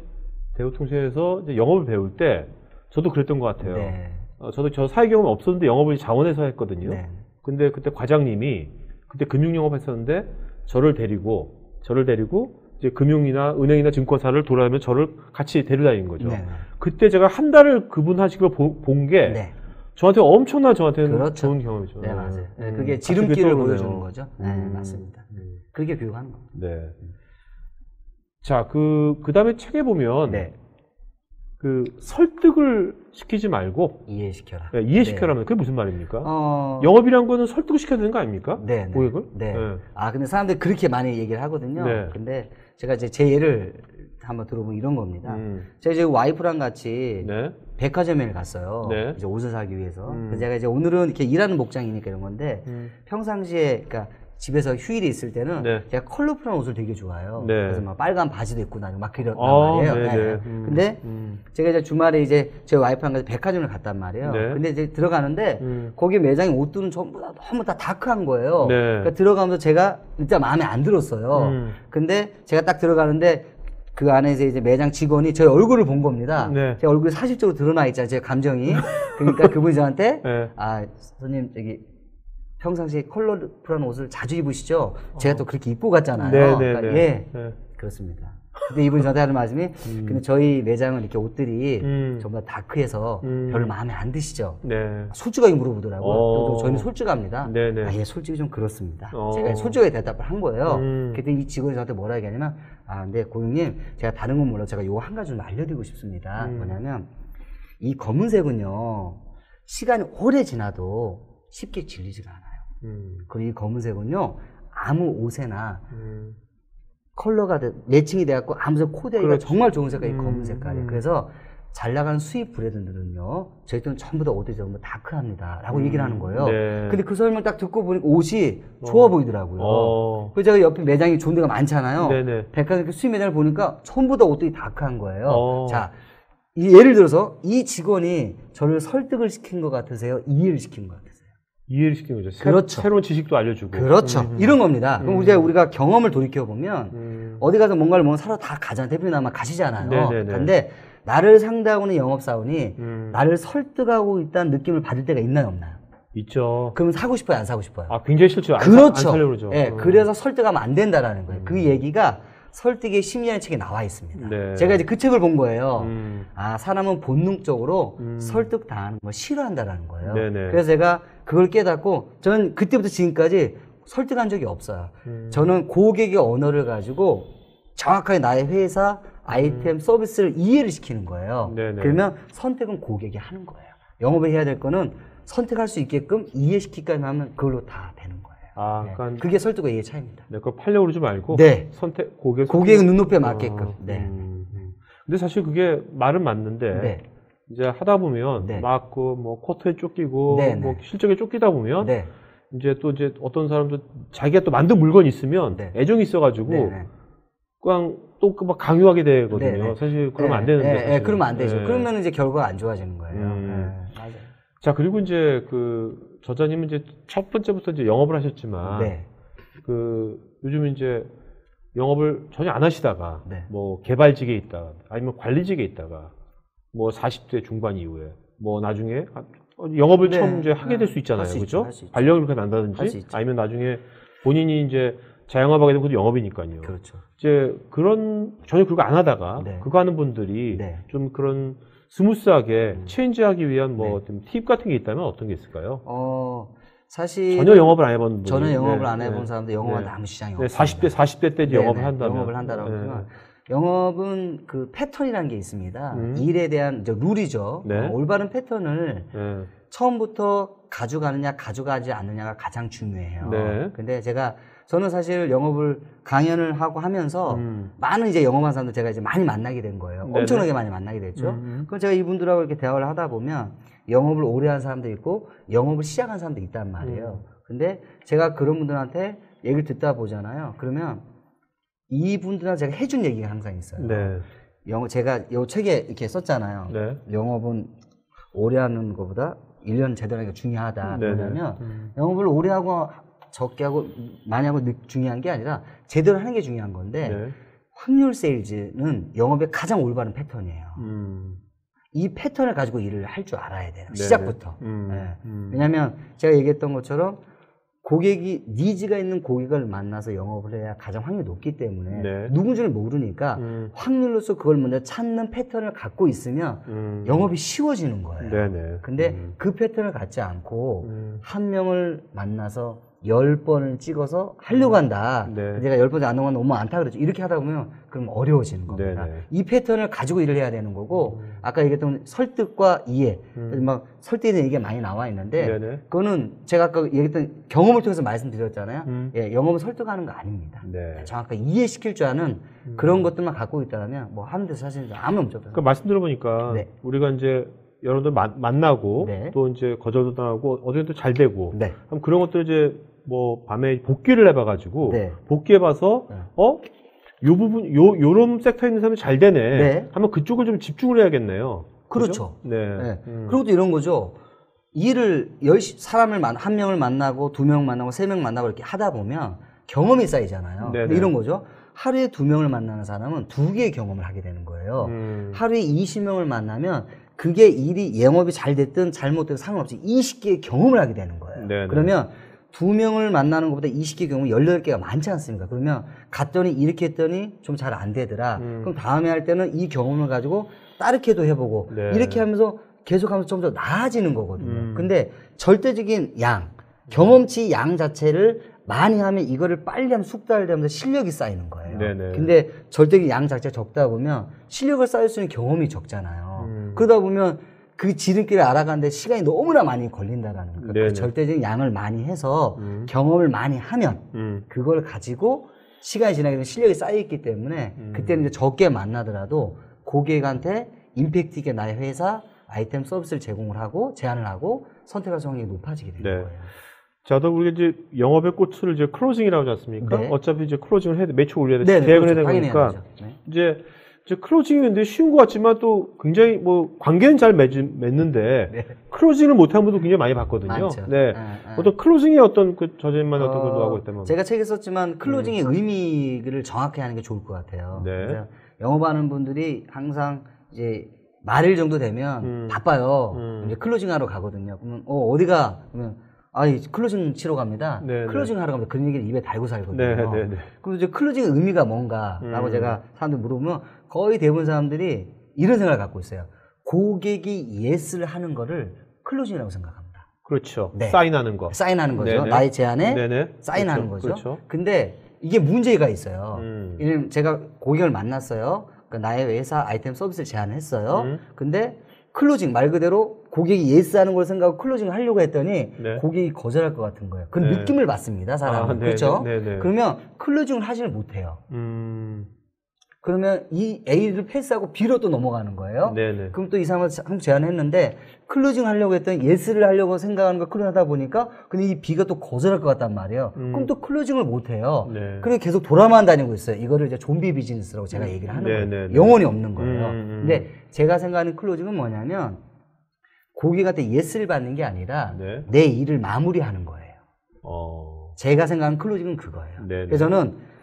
대우통신에서 이제 영업을 배울 때 저도 그랬던 것 같아요. 저도 저 사회 경험이 없었는데 영업을 자원에서 했거든요. 근데 그때 과장님이 그때 금융영업 했었는데 저를 데리고 이제 금융이나 은행이나 증권사를 돌아다니면 저를 같이 데려다닌 거죠. 그때 제가 한 달을 그분 하시고 본 게 저한테 엄청난 저한테는 좋은 경험이죠. 네, 맞아요. 그게 지름길을 보여주는 거죠. 맞습니다. 그렇게 교육하는 겁니다. 네. 자, 그 다음에 책에 보면 그 설득을 시키지 말고 이해시켜라. 이해시켜라면 그게 무슨 말입니까? 영업이란 거는 설득을 시켜야 되는 거 아닙니까? 고객을? 근데 사람들이 그렇게 많이 얘기를 하거든요. 근데 제가 이제 제 예를 한번 들어보면 이런 겁니다. 제가 이제 와이프랑 같이 백화점에 갔어요. 이제 옷을 사기 위해서. 그래서 제가 이제 오늘은 이렇게 일하는 목장이니까 이런 건데 평상시에 그러니까 집에서 휴일이 있을 때는 제가 컬러풀한 옷을 되게 좋아해요. 그래서 막 빨간 바지도 입고 다니고 막 그랬단 말이에요. 근데 제가 이제 주말에 이제 제 와이프랑 같이 백화점을 갔단 말이에요. 근데 이제 들어가는데 거기 매장에 옷들은 전부 다 너무 다 다크한 거예요. 그러니까 들어가면서 제가 일단 마음에 안 들었어요. 근데 제가 딱 들어가는데 그 안에서 이제 매장 직원이 저희 얼굴을 본 겁니다. 제 얼굴이 사실적으로 드러나 있잖아요. 제 감정이. 그러니까 그분이 저한테 손님 저기 평상시에 컬러풀한 옷을 자주 입으시죠? 제가 또 그렇게 입고 갔잖아요. 그러니까 그렇습니다. 근데 이분이 저한테 하는 말씀이 근데 저희 매장은 이렇게 옷들이 정말 다크해서 별로 마음에 안 드시죠? 솔직하게 물어보더라고요. 또 저희는 솔직합니다. 솔직히 좀 그렇습니다. 제가 솔직하게 대답을 한 거예요. 그때 이 직원이 저한테 뭐라 얘기하냐면 근데 고객님 제가 다른 건 몰라도 제가 요거 한 가지 좀 알려드리고 싶습니다. 뭐냐면 이 검은색은요 시간이 오래 지나도 쉽게 질리지가 않아요. 그리고 이 검은색은요 아무 옷에나 컬러가 매칭이 돼갖고 아무 코디하기가 정말 좋은 색깔이 검은 색깔이에요. 그래서 잘 나가는 수입 브랜드들은요 저희들은 전부 다 옷이 전부 다크합니다 라고 얘기를 하는 거예요. 근데 그 설명을 딱 듣고 보니까 옷이 좋아 보이더라고요. 그래서 제가 옆에 매장이 좋은 데가 많잖아요. 백화점 수입 매장을 보니까 전부 다 옷들이 다크한 거예요. 자, 예를 들어서 이 직원이 저를 설득을 시킨 것 같으세요? 이해를 시킨 것 같으세요? 이해를 시킨 거죠. 그렇죠. 새로운 지식도 알려주고. 그렇죠. 이런 겁니다. 그럼 우리가 경험을 돌이켜보면 어디 가서 뭔가를 사러 다 가잖아요. 대표님 아마 가시잖아요. 근데 나를 상대하고 있는 영업사원이 나를 설득하고 있다는 느낌을 받을 때가 있나요, 없나요? 있죠. 그럼 사고 싶어요, 안 사고 싶어요? 굉장히 싫죠. 그렇죠. 안 사려고 그러죠. 그래서 설득하면 안 된다라는 거예요. 그 얘기가 설득의 심리라는 책에 나와 있습니다. 제가 이제 그 책을 본 거예요. 사람은 본능적으로 설득당하는 걸 싫어한다라는 거예요. 그래서 제가 그걸 깨닫고 저는 그때부터 지금까지 설득한 적이 없어요. 저는 고객의 언어를 가지고 정확하게 나의 회사, 아이템, 서비스를 이해를 시키는 거예요. 그러면 선택은 고객이 하는 거예요. 영업을 해야 될 거는 선택할 수 있게끔 이해시키기까지 하면 그걸로 다 되는 거예요. 그러니까 그게 설득과 이해 차이입니다. 그걸 팔려고 그러지 말고 선택 고객의 눈높이에 맞게끔. 근데 사실 그게 말은 맞는데 이제 하다 보면 막 뭐 코트에 쫓기고 뭐 실적에 쫓기다 보면 이제 또 이제 어떤 사람도 자기가 또 만든 물건이 있으면 애정이 있어가지고 그냥 또 막 강요하게 되거든요. 사실 그러면 안 되는데. 그러면 안 되죠. 그러면 이제 결과가 안 좋아지는 거예요. 맞아요. 자, 그리고 이제 그 저자님은 이제 첫 번째부터 이제 영업을 하셨지만 그 요즘 이제 영업을 전혀 안 하시다가 네. 뭐 개발직에 있다가 아니면 관리직에 있다가 뭐 40대 중반 이후에 뭐 나중에 영업을 네. 처음 이제 하게 될 수 있잖아요. 그렇죠? 발령을 그렇게 난다든지 아니면 나중에 본인이 이제 자영업하게 되면 그것도 영업이니까요. 그렇죠. 이제 그런 전혀 그거 안 하다가 네. 그거 하는 분들이 네. 좀 그런 스무스하게 체인지하기 위한 뭐 네. 팁 같은 게 있다면 어떤 게 있을까요? 사실 전혀 영업을 안 해본 분들, 전혀 영업을 안 해본 사람도 영업하는 아무 시장이 없어요. 40대 때 영업을 한다면 영업을 한다라고 하면 영업은 그 패턴이라는 게 있습니다. 일에 대한 이제 룰이죠. 올바른 패턴을 처음부터 가져가느냐 가져가지 않느냐가 가장 중요해요. 근데 저는 사실 영업을 강연을 하고 하면서 많은 이제 영업하는 사람들 제가 이제 많이 만나게 된 거예요. 엄청나게 많이 만나게 됐죠. 그럼 제가 이분들하고 이렇게 대화를 하다 보면 영업을 오래 한 사람도 있고 영업을 시작한 사람도 있단 말이에요. 근데 제가 그런 분들한테 얘기를 듣다 보잖아요. 그러면 이분들한테 제가 해준 얘기가 항상 있어요. 제가 이 책에 이렇게 썼잖아요. 영업은 오래 하는 것보다 1년 제대로 하는 게 중요하다. 왜냐면 영업을 오래 하고 적게 하고 많이 하고 중요한 게 아니라 제대로 하는 게 중요한 건데 확률 세일즈는 영업의 가장 올바른 패턴이에요. 이 패턴을 가지고 일을 할 줄 알아야 돼요. 시작부터. 왜냐하면 제가 얘기했던 것처럼 고객이 니즈가 있는 고객을 만나서 영업을 해야 가장 확률이 높기 때문에 누군지를 모르니까 확률로서 그걸 먼저 찾는 패턴을 갖고 있으면 영업이 쉬워지는 거예요. 근데 그 패턴을 갖지 않고 한 명을 만나서 10번을 찍어서 하려고 한다. 제가 10번 안 넘어가면 너무 많다 그랬죠. 이렇게 하다 보면 그럼 어려워지는 겁니다. 이 패턴을 가지고 일을 해야 되는 거고 아까 얘기했던 설득과 이해 막 설득에 대한 얘기가 많이 나와 있는데 그거는 제가 아까 얘기했던 경험을 통해서 말씀드렸잖아요. 영업은 설득하는 거 아닙니다. 정확하게 이해시킬 줄 아는 그런 것들만 갖고 있다면 뭐 하는 데 사실 아무 없죠. 그러니까 말씀 들어보니까 우리가 이제 여러분들 만나고 또 이제 거절도 당하고 어디든 또 잘 되고 그럼 그런 것들 이제 뭐 밤에 복귀를 해봐가지고 복귀해봐서 요 부분 요런 섹터에 있는 사람이 잘 되네 하면 그쪽을 좀 집중을 해야겠네요. 그렇죠. 그리고 또 이런 거죠. 일을 한 명을 만나고 2명 만나고 3명 만나고 이렇게 하다 보면 경험이 쌓이잖아요. 근데 이런 거죠. 하루에 2명을 만나는 사람은 2개의 경험을 하게 되는 거예요. 하루에 20명을 만나면 그게 일이 영업이 잘 됐든 잘못됐든 상관없이 20개의 경험을 하게 되는 거예요. 그러면 2명을 만나는 것보다 20개 경우 18개가 많지 않습니까? 그러면 갔더니 이렇게 했더니 좀 잘 안 되더라. 그럼 다음에 할 때는 이 경험을 가지고 다르게도 해보고 이렇게 하면서 계속하면서 좀 더 나아지는 거거든요. 근데 절대적인 경험치 양 자체를 많이 하면 이거를 빨리 하면 숙달되면서 실력이 쌓이는 거예요. 근데 절대적인 양 자체가 적다 보면 실력을 쌓을 수 있는 경험이 적잖아요. 그러다 보면 그 지름길을 알아가는데 시간이 너무나 많이 걸린다라는 거예요. 그 절대적인 양을 많이 해서 경험을 많이 하면 그걸 가지고 시간이 지나게 되면 실력이 쌓여있기 때문에 그때는 이제 적게 만나더라도 고객한테 임팩트 있게 나의 회사 아이템 서비스를 제공을 하고 제안을 하고 선택할 확률이 높아지게 되는 거예요. 자, 또 우리가 이제 영업의 꽃을 이제 클로징이라고 하지 않습니까? 어차피 이제 클로징을 해야 돼, 매출 올려야 돼, 계획을 해야 되는 거니까 이제 클로징이 근데 쉬운 것 같지만 또 굉장히 뭐 관계는 잘 맺는데 클로징을 못한 분도 굉장히 많이 봤거든요. 어떤 클로징의 어떤 그 저질만 어떤 걸 노하고 있다면 제가 책에 썼지만 클로징의 의미를 정확히 하는 게 좋을 것 같아요. 영업하는 분들이 항상 이제 말일 정도 되면 바빠요. 이제 클로징 하러 가거든요. 그러면 어디가? 그러면 클로징 치러 갑니다. 클로징 하러 갑니다. 그런 얘기를 입에 달고 살거든요. 그럼 이제 클로징의 의미가 뭔가라고 제가 사람들 물어보면 거의 대부분 사람들이 이런 생각을 갖고 있어요. 고객이 예스를 하는 거를 클로징이라고 생각합니다. 그렇죠. 사인하는 거. 사인하는 거죠. 나의 제안에 사인하는 거죠. 근데 이게 문제가 있어요. 왜냐면 제가 고객을 만났어요. 그러니까 나의 회사 아이템 서비스를 제안을 했어요. 근데 클로징 말 그대로 고객이 예스 하는 걸 생각하고 클로징을 하려고 했더니 고객이 거절할 것 같은 거예요. 그 느낌을 받습니다, 사람은. 그렇죠? 그러면 클로징을 하지를 못해요. 그러면 이 A를 패스하고 B로 또 넘어가는 거예요. 그럼 또 이 사람을 한번 제안했는데 클로징 하려고 했더니 예스를 하려고 생각하는 걸 클로징 하다 보니까 근데 이 B가 또 거절할 것 같단 말이에요. 그럼 또 클로징을 못해요. 그래서 계속 돌아만 다니고 있어요. 이거를 이제 좀비 비즈니스라고 제가 얘기를 하는 거예요. 영혼이 없는 거예요. 근데 제가 생각하는 클로징은 뭐냐면 고객한테 예스를 받는 게 아니라 내 일을 마무리하는 거예요. 제가 생각하는 클로징은 그거예요. 그래서 저는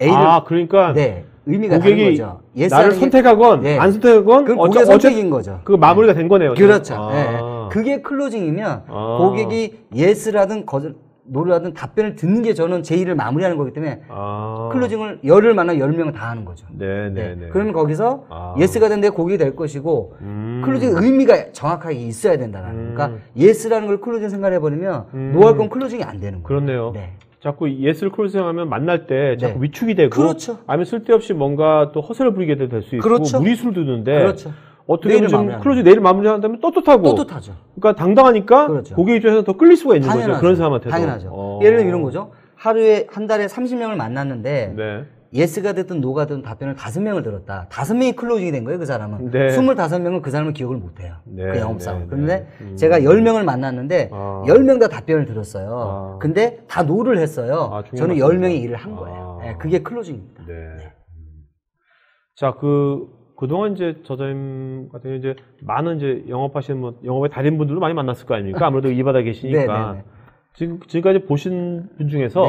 A를 그러니까 네, 의미가 다른 거죠. 나를 선택하건 네. 안 선택하건 그 고객의 선택인 거죠. 그 마무리가 된 거네요. 그렇죠. 네. 그게 클로징이면 고객이 예스라든 노를 하든 답변을 듣는 게 저는 제2를 마무리하는 거기 때문에 클로징을 10을 만나면 10명을 다 하는 거죠. 네. 그러면 거기서 예스가 된 데 고객이 될 것이고 클로징 의미가 정확하게 있어야 된다는 그러니까 예스라는 걸 클로징 생각해버리면 노할 건 클로징이 안 되는 거예요. 그렇네요. 자꾸 예스를 클로징하면 만날 때 자꾸 위축이 되고 그렇죠. 아니면 쓸데없이 뭔가 또 허세를 부리게 될 수 있고 그렇죠. 무리수를 두는데 그렇죠. 어떻게 보면 클로징 내일 마무리한다면 떳떳하죠. 그러니까 당당하니까 그렇죠. 고객 입장에서 더 끌릴 수가 있는 당연하죠. 거죠. 그런 사람한테도. 당연하죠. 예를 들면 이런 거죠. 하루에 한 달에 30명을 만났는데 예스가 됐든 노가 됐든 답변을 5명을 들었다. 5명이 클로징이 된 거예요, 그 사람은. 25명은 그 사람을 기억을 못 해요. 그 영업사원. 그런데 제가 10명을 만났는데 10명 다 답변을 들었어요. 근데 다 노를 했어요. 저는 10명의 일을 한 거예요. 그게 클로징입니다. 자, 그동안 이제 저자님 같은 경우 이제 많은 이제 영업하시는 영업의 달인 분들도 많이 만났을 거 아닙니까? 아무래도 이 바닥에 계시니까. 지금까지 보신 분 중에서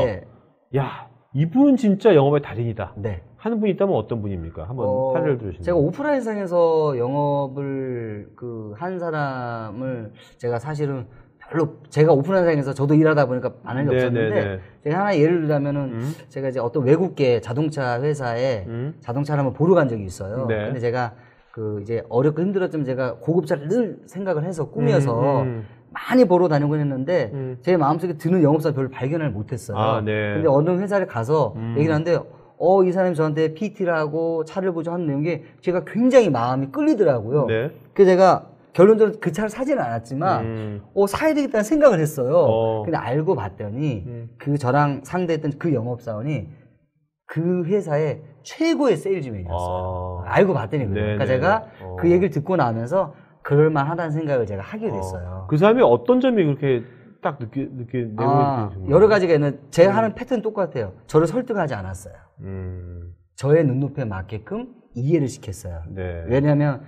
야, 이분 진짜 영업의 달인이다. 하는 분이 있다면 어떤 분입니까? 한번 사례를 들으시면. 제가 오프라인상에서 영업을 한 사람을 제가 사실은 별로 제가 오프라인상에서 저도 일하다 보니까 많은 게 없었는데 제가 하나 예를 들자면은 제가 이제 어떤 외국계 자동차 회사에 자동차를 한번 보러 간 적이 있어요. 근데 제가 이제 어렵고 힘들었지만 제가 고급차를 늘 생각을 해서 꾸며서 많이 보러 다니고 했는데 제 마음속에 드는 영업사 별로 발견을 못했어요. 근데 어느 회사를 가서 얘기를 하는데 이 사람이 저한테 PT를 하고 차를 보자 하는 내용이 제가 굉장히 마음이 끌리더라고요. 그래서 제가 결론적으로 그 차를 사지는 않았지만 사야 되겠다는 생각을 했어요. 근데 알고 봤더니 저랑 상대했던 그 영업사원이 그 회사의 최고의 세일즈맨이었어요. 알고 봤더니 그래요. 그러니까 제가 그 얘기를 듣고 나면서 그럴만하다는 생각을 제가 하게 됐어요. 그 사람이 어떤 점이 그렇게 딱 여러 가지가 있는데 제가 하는 패턴 똑같아요. 저를 설득하지 않았어요. 저의 눈높이에 맞게끔 이해를 시켰어요. 왜냐하면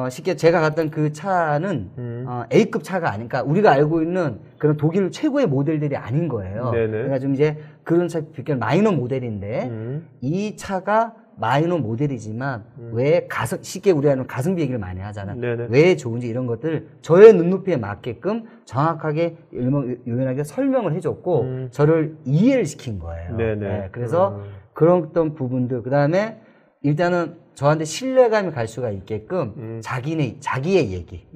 쉽게 제가 갔던 그 차는 A급 차가 아니니까 우리가 알고 있는 그런 독일 최고의 모델들이 아닌 거예요. 그러니까 좀 이제 그런 차 비교는 마이너 모델인데 이 차가 마이너 모델이지만 왜 쉽게 우리가 가성비 얘기를 많이 하잖아요. 왜 좋은지 이런 것들 저의 눈높이에 맞게끔 정확하게 유연하게 설명을 해줬고 저를 이해를 시킨 거예요. 그래서 그런 어떤 부분들 그 다음에 일단은 저한테 신뢰감이 갈 수가 있게끔 자기의 얘기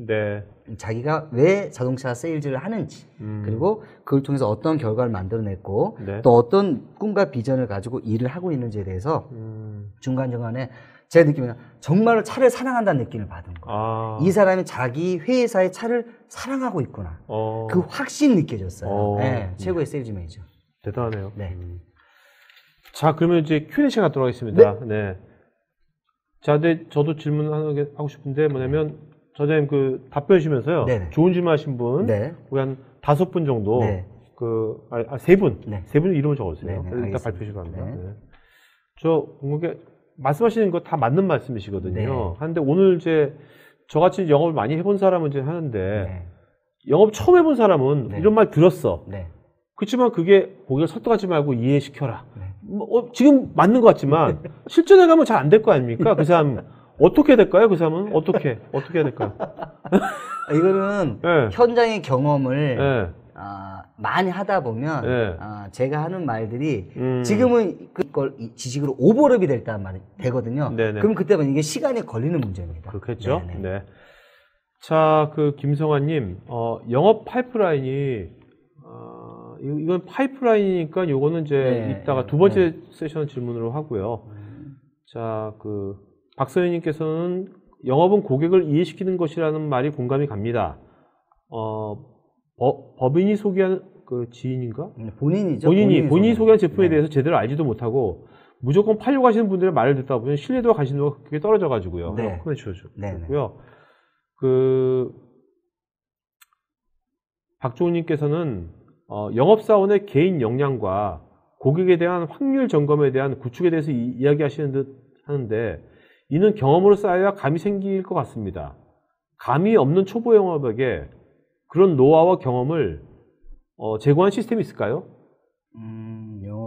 자기가 왜 자동차 세일즈를 하는지 그리고 그걸 통해서 어떤 결과를 만들어냈고 또 어떤 꿈과 비전을 가지고 일을 하고 있는지에 대해서 중간중간에 제 느낌은 정말로 차를 사랑한다는 느낌을 받은 거예요. 이 사람이 자기 회사의 차를 사랑하고 있구나. 그 확신이 느껴졌어요. 최고의 세일즈맨이죠. 대단하네요. 자, 그러면 이제 Q&A 시간 갖도록 하겠습니다. 자, 근데 저도 질문 하고 싶은데 뭐냐면 저자님 답변 주시면서요. 좋은 질문 하신 분 우리 한 5분 정도 3분 3분 이름을 적어주세요. 일단 발표해 바랍니다. 저 궁금한 게 말씀하시는 거 다 맞는 말씀이시거든요. 하는데 오늘 이제 저같이 영업을 많이 해본 사람은 이제 하는데 영업 처음 해본 사람은 이런 말 들었어. 그렇지만 그게 고객을 설득하지 말고 이해시켜라. 지금 맞는 것 같지만 실전에 가면 잘 안 될 거 아닙니까? 그 사람 어떻게 될까요? 그 사람은 어떻게 해야 될까요? 이거는 현장의 경험을 많이 하다 보면 제가 하는 말들이 지금은 그걸 지식으로 오버랩이 됐단 말이 되거든요. 그럼 그때는 이게 시간이 걸리는 문제입니다. 그렇겠죠. 자, 김성환님, 영업 파이프라인이 이건 파이프라인이니까 요거는 이제 이따가 두 번째 세션 질문으로 하고요. 자, 박서연님께서는 영업은 고객을 이해시키는 것이라는 말이 공감이 갑니다. 법인이 소개한 지인인가? 본인이죠. 본인이 소개한 제품에 대해서 제대로 알지도 못하고 무조건 팔려고 하시는 분들의 말을 듣다 보면 신뢰도와 관심도가 크게 떨어져가지고요. 그렇고요. 박종훈님께서는 영업사원의 개인 역량과 고객에 대한 확률 점검에 대한 구축에 대해서 이야기하시는 듯 하는데 이는 경험으로 쌓여야 감이 생길 것 같습니다. 감이 없는 초보 영업에게 그런 노하우와 경험을 제공하는 시스템이 있을까요?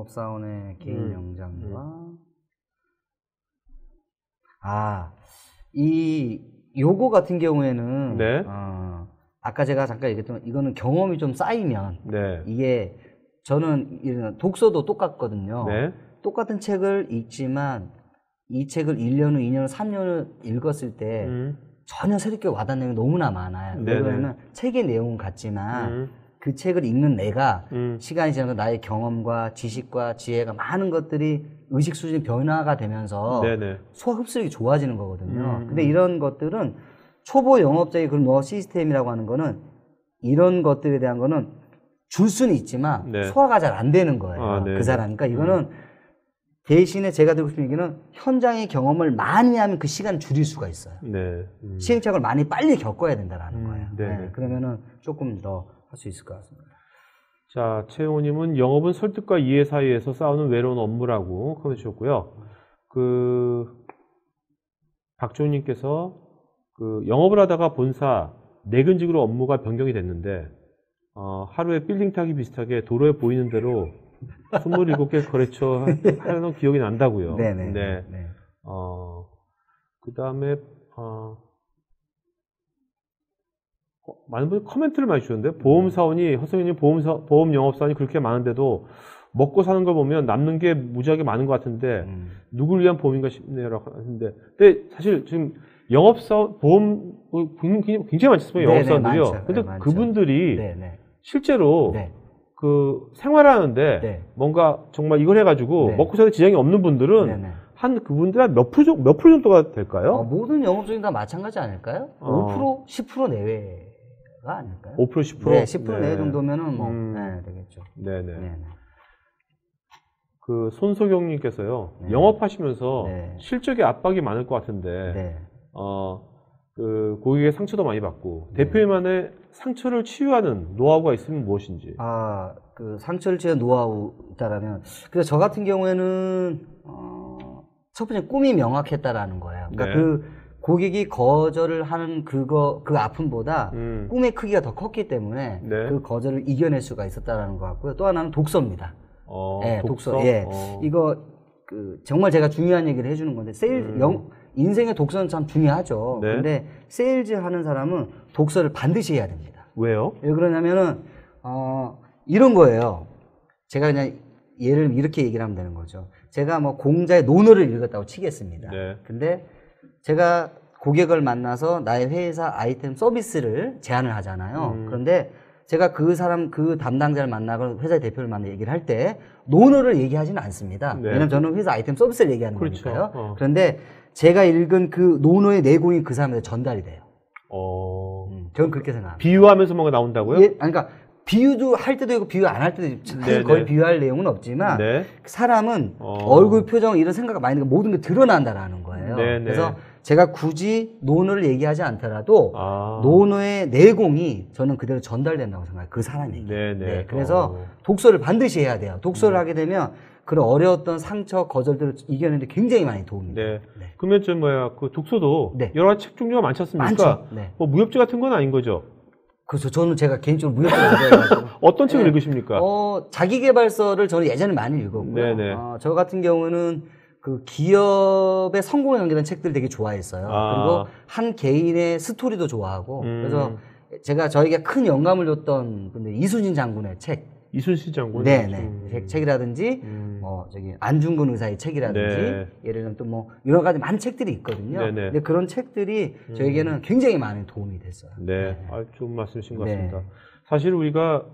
영업사원의 개인 명장과 요거 같은 경우에는 네. 아까 제가 잠깐 얘기했지만 이거는 경험이 좀 쌓이면 네. 이게 저는 독서도 똑같거든요. 네. 똑같은 책을 읽지만 이 책을 1년 후, 2년 후, 3년 후 읽었을 때 전혀 새롭게 와닿는 내용이 너무나 많아요. 왜냐하면 책의 내용은 같지만 그 책을 읽는 내가 시간이 지나서 나의 경험과 지식과 지혜가 많은 것들이 의식 수준이 변화가 되면서 소화 흡수력이 좋아지는 거거든요. 근데 이런 것들은 초보 영업자의 그런 노하우 시스템이라고 하는 거는 이런 것들에 대한 거는 줄 수는 있지만 소화가 잘 안 되는 거예요. 그 사람이니까 이거는 대신에 제가 드리고 싶은 얘기는 현장의 경험을 많이 하면 그 시간을 줄일 수가 있어요. 시행착오를 많이 빨리 겪어야 된다는 거예요. 그러면은 조금 더 할 수 있을 것 같습니다. 자, 최용호님은 영업은 설득과 이해 사이에서 싸우는 외로운 업무라고 코멘트 주셨고요. 박종님께서 영업을 하다가 본사 내근직으로 업무가 변경이 됐는데 하루에 빌딩 타기 비슷하게 도로에 보이는 대로 27개 거래처 하는 기억이 난다고요. 네네. 네. 그 다음에 많은 분이 코멘트를 많이 주셨는데 보험사원이 허성현님 보험 영업사원이 그렇게 많은데도 먹고 사는 걸 보면 남는 게 무지하게 많은 것 같은데 누굴 위한 보험인가 싶네요라고 하는데 근데 사실 지금 영업사원 보험 굉장히 많습니다. 영업사원들이요. 근데 그분들이 실제로 생활하는데 뭔가 정말 이걸 해가지고 먹고 사는 지장이 없는 분들은 그분들 한 몇 프로 정도가 될까요? 모든 영업적인 다 마찬가지 아닐까요? 5%, 10% 내외가 아닐까요? 5%, 10%? 네, 10% 내외 정도면은 되겠죠. 네네. 손소경님께서요, 영업하시면서 실적에 압박이 많을 것 같은데, 고객의 상처도 많이 받고, 대표님만의 상처를 치유하는 노하우가 있으면 무엇인지? 상처를 치유하는 노하우 있다라면, 그래서 저 같은 경우에는, 첫 번째 꿈이 명확했다라는 거예요. 그러니까 고객이 거절을 하는 그 아픔보다 꿈의 크기가 더 컸기 때문에 그 거절을 이겨낼 수가 있었다라는 것 같고요. 또 하나는 독서입니다. 독서. 이거 정말 제가 중요한 얘기를 해주는 건데 인생의 독서는 참 중요하죠. 근데 세일즈 하는 사람은 독서를 반드시 해야 됩니다. 왜요? 왜 그러냐면은 이런 거예요. 제가 그냥 예를 이렇게 얘기를 하면 되는 거죠. 제가 공자의 논어를 읽었다고 치겠습니다. 근데 제가 고객을 만나서 나의 회사 아이템 서비스를 제안을 하잖아요. 그런데 제가 그 담당자를 만나고 회사의 대표를 만나 얘기를 할 때 논어를 얘기하지는 않습니다. 왜냐면 저는 회사 아이템 서비스를 얘기하는 거니까요. 그런데 제가 읽은 그 논어의 내공이 그 사람한테 전달이 돼요. 저는 그렇게 생각합니다. 비유하면서 뭔가 나온다고요? 그러니까 비유도 할 때도 있고 비유 안 할 때도 있고 거의 비유할 내용은 없지만 사람은 얼굴 표정 이런 생각이 많이 드니까 모든 게 드러난다라는 거예요. 그래서 제가 굳이 논어를 얘기하지 않더라도 논어의 내공이 저는 그대로 전달된다고 생각해요. 그 사람에게. 그래서 독서를 반드시 해야 돼요. 독서를 하게 되면 그런 어려웠던 상처, 거절들을 이겨내는데 굉장히 많이 도움이 돼요. 그러면 독서도 여러 가지 책 종류가 많지 않습니까? 뭐 무협지 같은 건 아닌 거죠? 그렇죠. 저는 제가 개인적으로 무협지를 좋아해가지고. 어떤 책을 읽으십니까? 자기계발서를 저는 예전에 많이 읽었고요. 저 같은 경우는 기업의 성공에 관계된 책들 되게 좋아했어요. 그리고 한 개인의 스토리도 좋아하고. 그래서 저에게 큰 영감을 줬던 분들 이순신 장군의 책. 이순신 장군? 책이라든지, 안중근 의사의 책이라든지, 예를 들면 또 여러 가지 많은 책들이 있거든요. 근데 그런 책들이 저에게는 굉장히 많은 도움이 됐어요. 좋은 말씀이신 것 같습니다. 사실 우리가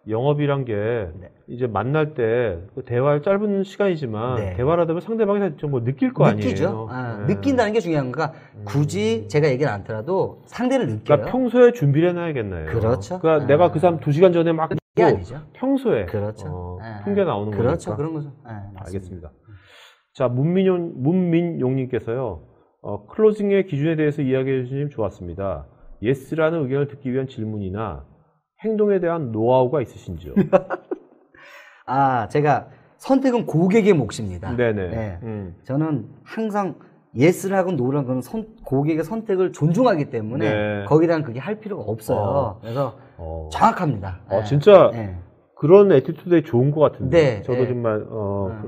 영업이란 게 이제 만날 때 대화할 짧은 시간이지만 대화를 하다 보면 상대방이 좀 느낄 거 느끼죠. 아니에요. 느낀다는 게 중요한 거가 굳이 제가 얘기를 안 하더라도 상대를 느껴요. 그러니까 평소에 준비를 해놔야겠네요. 그렇죠. 그러니까 내가 그 사람 2시간 전에 막 그게 아니죠. 평소에 그렇죠. 풍겨 나오는 거니까. 그렇죠. 그런 거죠. 알겠습니다. 자, 문민용님께서요. 클로징의 기준에 대해서 이야기해 주시면 좋았습니다. 예스라는 의견을 듣기 위한 질문이나 행동에 대한 노하우가 있으신지요? 제가 선택은 고객의 몫입니다. 저는 항상 예스를 하고 노를 하고 고객의 선택을 존중하기 때문에 거기랑 그게 할 필요가 없어요. 그래서 정확합니다. 진짜 그런 애티튜드에 좋은 것 같은데. 네, 저도 네. 정말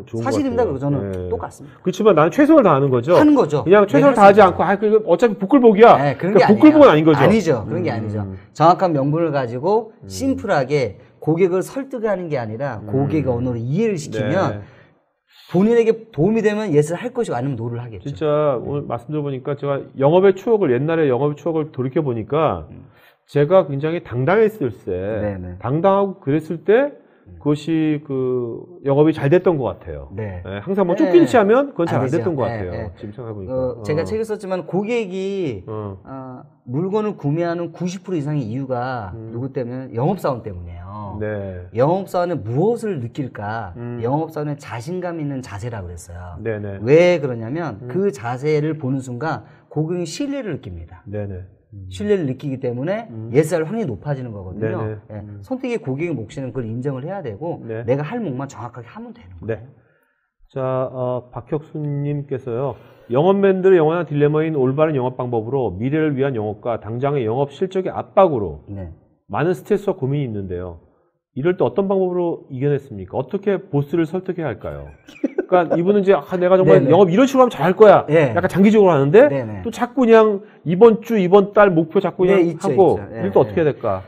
좋은 사실입니다. 것 같아요. 저는 네. 똑같습니다. 그렇지만 나는 최선을 다하는 거죠. 하는 거죠. 그냥 최선을 네, 다하지 않고 어차피 부끌복이야. 네, 그런 그러니까 게 부끌복은 아닌 거죠. 아니죠. 그런 게 아니죠. 정확한 명분을 가지고 심플하게 고객을 설득하는 게 아니라 고객의 언어로 이해를 시키면 네. 본인에게 도움이 되면 예스를 할 것이고 아니면 노를 하겠죠. 진짜 오늘 말씀 들어보니까 제가 옛날에 영업의 추억을 돌이켜보니까 제가 굉장히 당당했을 때, 네네. 당당하고 그랬을 때 그것이 그 영업이 잘 됐던 것 같아요. 네. 네, 항상 뭐 쫓기는 치 하면 그건 잘 안 아니죠. 됐던 것 네, 같아요. 네. 지금 생각해보니까. 제가 책을 썼지만 고객이 물건을 구매하는 90% 이상의 이유가 누구 때문에? 영업사원 때문이에요. 네. 영업사원은 무엇을 느낄까? 영업사원은 자신감 있는 자세라고 그랬어요. 네네. 왜 그러냐면 그 자세를 보는 순간 고객이 신뢰를 느낍니다. 네네. 신뢰를 느끼기 때문에 예스할 확률이 높아지는 거거든요. 네. 선택의 고객의 몫이는 그걸 인정을 해야 되고 네. 내가 할 몫만 정확하게 하면 되는 거예요. 네. 자, 박혁수님께서요. 영업맨들의 영원한 딜레마인 올바른 영업 방법으로 미래를 위한 영업과 당장의 영업 실적의 압박으로 네. 많은 스트레스와 고민이 있는데요. 이럴 때 어떤 방법으로 이겨냈습니까? 어떻게 보스를 설득해야 할까요? 그러니까 이분은 이제 내가 정말 네네. 영업 이런 식으로 하면 잘할 거야. 네. 약간 장기적으로 하는데 네네. 또 자꾸 그냥 이번 주, 이번 달 목표 자꾸 그냥 있죠, 하고 있죠. 이럴 때 어떻게 해야 될까?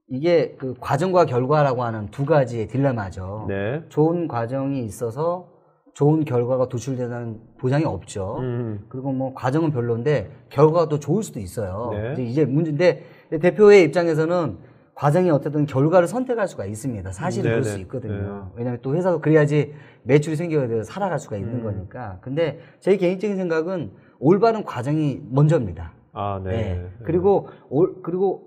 이게 그 과정과 결과라고 하는 두 가지의 딜레마죠. 네. 좋은 과정이 있어서 좋은 결과가 도출되는 보장이 없죠. 그리고 뭐 과정은 별론데 결과가 또 좋을 수도 있어요. 네. 이제 문제인데 대표의 입장에서는 과정이 어쨌든 결과를 선택할 수가 있습니다. 사실은 그럴 수 있거든요. 왜냐하면 또 회사도 그래야지 매출이 생겨야 돼서 살아갈 수가 있는 거니까. 근데 제 개인적인 생각은 올바른 과정이 먼저입니다. 아, 네. 네. 그리고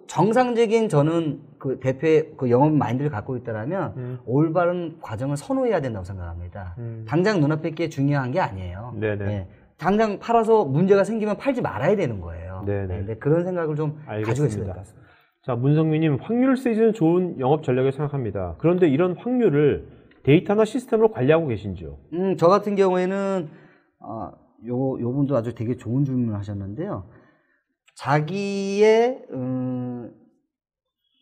정상적인 저는 그 대표의 그 영업 마인드를 갖고 있다라면 올바른 과정을 선호해야 된다고 생각합니다. 당장 눈앞에 게 중요한 게 아니에요. 네네. 네. 당장 팔아서 문제가 생기면 팔지 말아야 되는 거예요. 네네. 네. 근데 그런 생각을 좀 가지고 있어야 될 것 같습니다. 자, 문성민님, 확률 세이즈는 좋은 영업 전략을 생각합니다. 그런데 이런 확률을 데이터나 시스템으로 관리하고 계신지요? 저 같은 경우에는 요 분도 아주 되게 좋은 질문을 하셨는데요. 자기의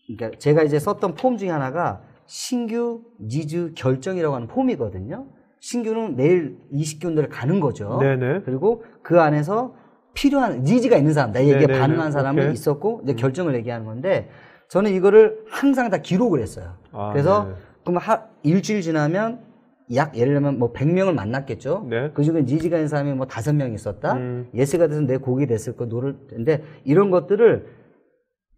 그러니까 제가 이제 썼던 폼 중에 하나가 신규 니즈 결정이라고 하는 폼이거든요. 신규는 매일 20군데를 가는 거죠. 네네. 그리고 그 안에서 필요한 니즈가 있는 사람, 나에게 네네네. 반응한 사람은 오케이. 있었고 이제 결정을 얘기하는 건데 저는 이거를 항상 다 기록을 했어요. 그래서 네. 그럼 일주일 지나면 약 예를 들면 뭐 100명을 만났겠죠. 네. 그중에 니즈가 있는 사람이 뭐 5명 있었다. 예스가 돼서 내 고객이 됐을 거 노를 근데 이런 것들을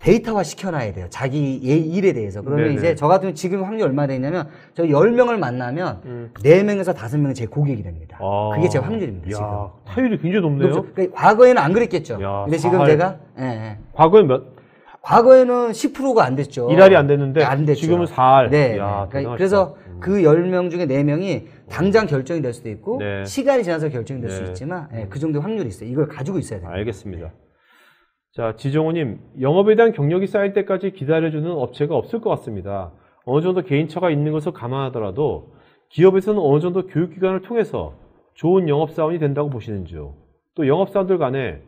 데이터화 시켜놔야 돼요. 자기 일에 대해서. 그러면 네네. 이제 저 같은 경우 지금 확률이 얼마 되냐면 저 10명을 만나면 4명에서 5명은 제 고객이 됩니다. 그게 제 확률입니다. 지금. 타율이 굉장히 높네요. 높죠. 그러니까 과거에는 안 그랬겠죠. 야, 근데 지금 제가 과거엔 과거에는 10%가 안 됐죠. 1할이 안 됐는데 안 됐죠. 지금은 4할. 네. 야, 그래서 그 10명 중에 4명이 당장 결정이 될 수도 있고 네. 시간이 지나서 결정이 될 수 네. 있지만 그 정도 확률이 있어요. 이걸 가지고 있어야 돼요. 알겠습니다. 자, 지정호님, 영업에 대한 경력이 쌓일 때까지 기다려주는 업체가 없을 것 같습니다. 어느 정도 개인차가 있는 것을 감안하더라도 기업에서는 어느 정도 교육기관을 통해서 좋은 영업사원이 된다고 보시는지요? 또 영업사원들 간에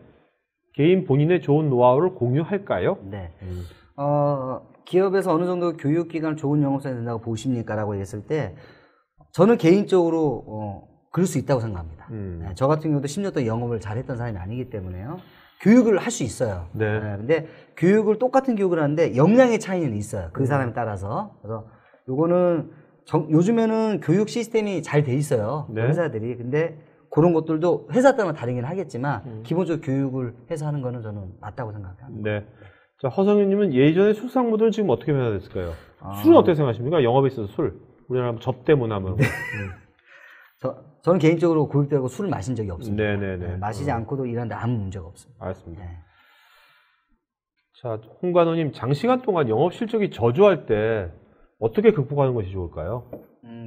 개인 본인의 좋은 노하우를 공유할까요? 네. 기업에서 어느 정도 교육기관 좋은 영업사원이 된다고 보십니까? 라고 했을 때 저는 개인적으로 그럴 수 있다고 생각합니다. 네, 저 같은 경우도 10년 동안 영업을 잘했던 사람이 아니기 때문에요. 교육을 할 수 있어요. 네. 근데 똑같은 교육을 하는데 역량의 차이는 있어요. 그 사람에 따라서. 그래서 요거는 요즘에는 교육 시스템이 잘 돼 있어요. 네. 회사들이. 근데 그런 것들도 회사 따라 다르긴 하겠지만 기본적으로 교육을 해서 하는 거는 저는 맞다고 생각합니다. 네. 자, 허성윤님은 예전의 술상 모델은 지금 어떻게 변화됐을까요? 술은 어떻게 생각하십니까? 영업에 있어서 술. 우리나라 접대 문화 뭐. 네. 저는 개인적으로 고객들하고 술을 마신 적이 없습니다. 네네네. 마시지 않고도 일하는데 아무 문제가 없습니다. 알겠습니다. 네. 자, 홍관호님, 장시간 동안 영업 실적이 저조할 때 어떻게 극복하는 것이 좋을까요?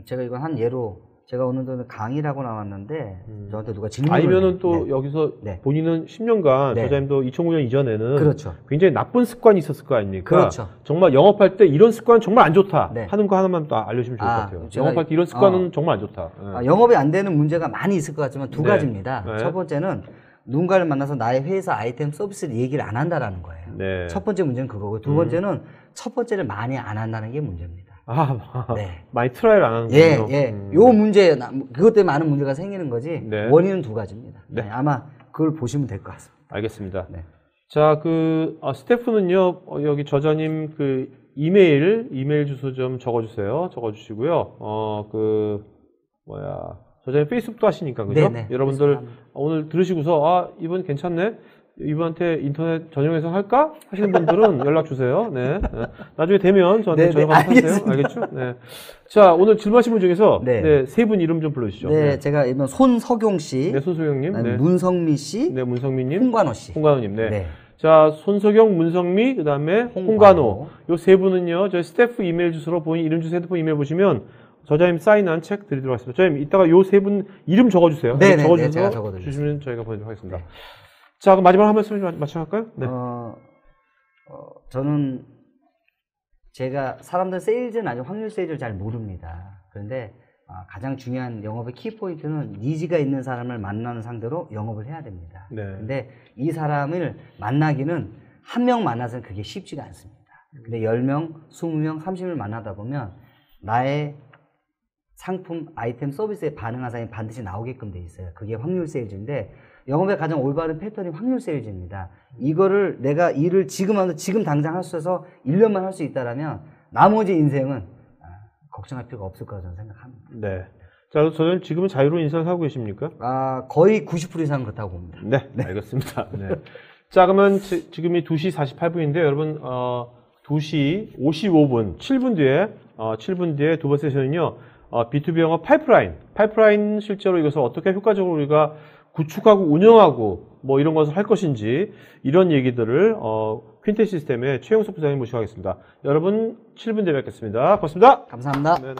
제가 이건 한 예로 제가 어느 정도 강의라고 나왔는데 저한테 누가 질문을 아니면은 또 여기서 본인은 10년간 저자님도 2009년 이전에는 그렇죠. 굉장히 나쁜 습관이 있었을 거 아닙니까? 그렇죠. 정말 영업할 때 이런 습관은 정말 안 좋다 하는 거 하나만 또 알려주시면 좋을 것 같아요. 영업할 때 이런 습관은 정말 안 좋다. 영업이 안 되는 문제가 많이 있을 것 같지만 두 가지입니다. 첫 번째는 누군가를 만나서 나의 회사 아이템 서비스를 얘기를 안 한다라는 거예요. 네. 첫 번째 문제는 그거고 두 번째는 첫 번째를 많이 안 한다는 게 문제입니다. 네. 많이 트라이를 안 하는군요. 요 문제, 그것 때문에 많은 문제가 생기는 거지. 네. 원인은 두 가지입니다. 네. 아마 그걸 보시면 될 것 같습니다. 알겠습니다. 네. 자, 스태프는요, 여기 저자님 이메일 주소 좀 적어주세요. 적어주시고요. 저자님 페이스북도 하시니까, 그죠? 네네. 여러분들 오늘 들으시고서, 이분 괜찮네? 이분한테 인터넷 전용해서 할까? 하시는 분들은 연락 주세요. 네. 나중에 되면 저한테 전화 하세요. 알겠죠? 네. 자, 오늘 질문하신 분 중에서 세 분 이름 좀 불러주시죠. 네, 제가 이번 손석용 씨, 네, 손석용님, 네. 문성미 씨, 네, 문성미님, 홍관호 씨, 홍관호님, 네. 자, 손석용, 문성미, 그 다음에 홍관호. 요 세 분은요, 저희 스태프 이메일 주소로 본인 이름 주소 핸드폰 이메일 보시면 저자님 사인한 책 드리도록 하겠습니다. 저자님 이따가 요 세 분 이름 적어주세요. 네, 적어주셔서 주시면 저희가 보내도록 하겠습니다. 네. 자, 그럼 마지막 한 말씀 마쳐할까요? 네. 저는 제가 사람들 세일즈는 아직 확률 세일즈를 잘 모릅니다. 그런데 가장 중요한 영업의 키포인트는 니즈가 있는 사람을 만나는 상대로 영업을 해야 됩니다. 네. 근데 이 사람을 만나기는 한 명 만나서는 그게 쉽지가 않습니다. 근데 10명, 20명, 30명 만나다 보면 나의 상품, 아이템, 서비스에 반응한 사람이 반드시 나오게끔 돼 있어요. 그게 확률 세일즈인데 영업의 가장 올바른 패턴이 확률 세일즈입니다. 이거를 내가 일을 지금 하면서 지금 당장 할 수 있어서 1년만 할 수 있다라면 나머지 인생은 걱정할 필요가 없을 거라고 저는 생각합니다. 네. 자, 저는 지금은 자유로운 인생을 하고 계십니까? 거의 90% 이상은 그렇다고 봅니다. 네. 알겠습니다. 네. 자, 그러면 지금이 2시 48분인데 여러분 2시 55분, 7분 뒤에 두 번째 세션은요. B2B 영업 파이프라인 실제로 이것을 어떻게 효과적으로 우리가 구축하고 운영하고 뭐 이런 것을 할 것인지 이런 얘기들을 퀸테 시스템의 최용석 부장님 모시고 하겠습니다. 여러분 7분 뒤에 뵙겠습니다. 고맙습니다. 감사합니다. 네네.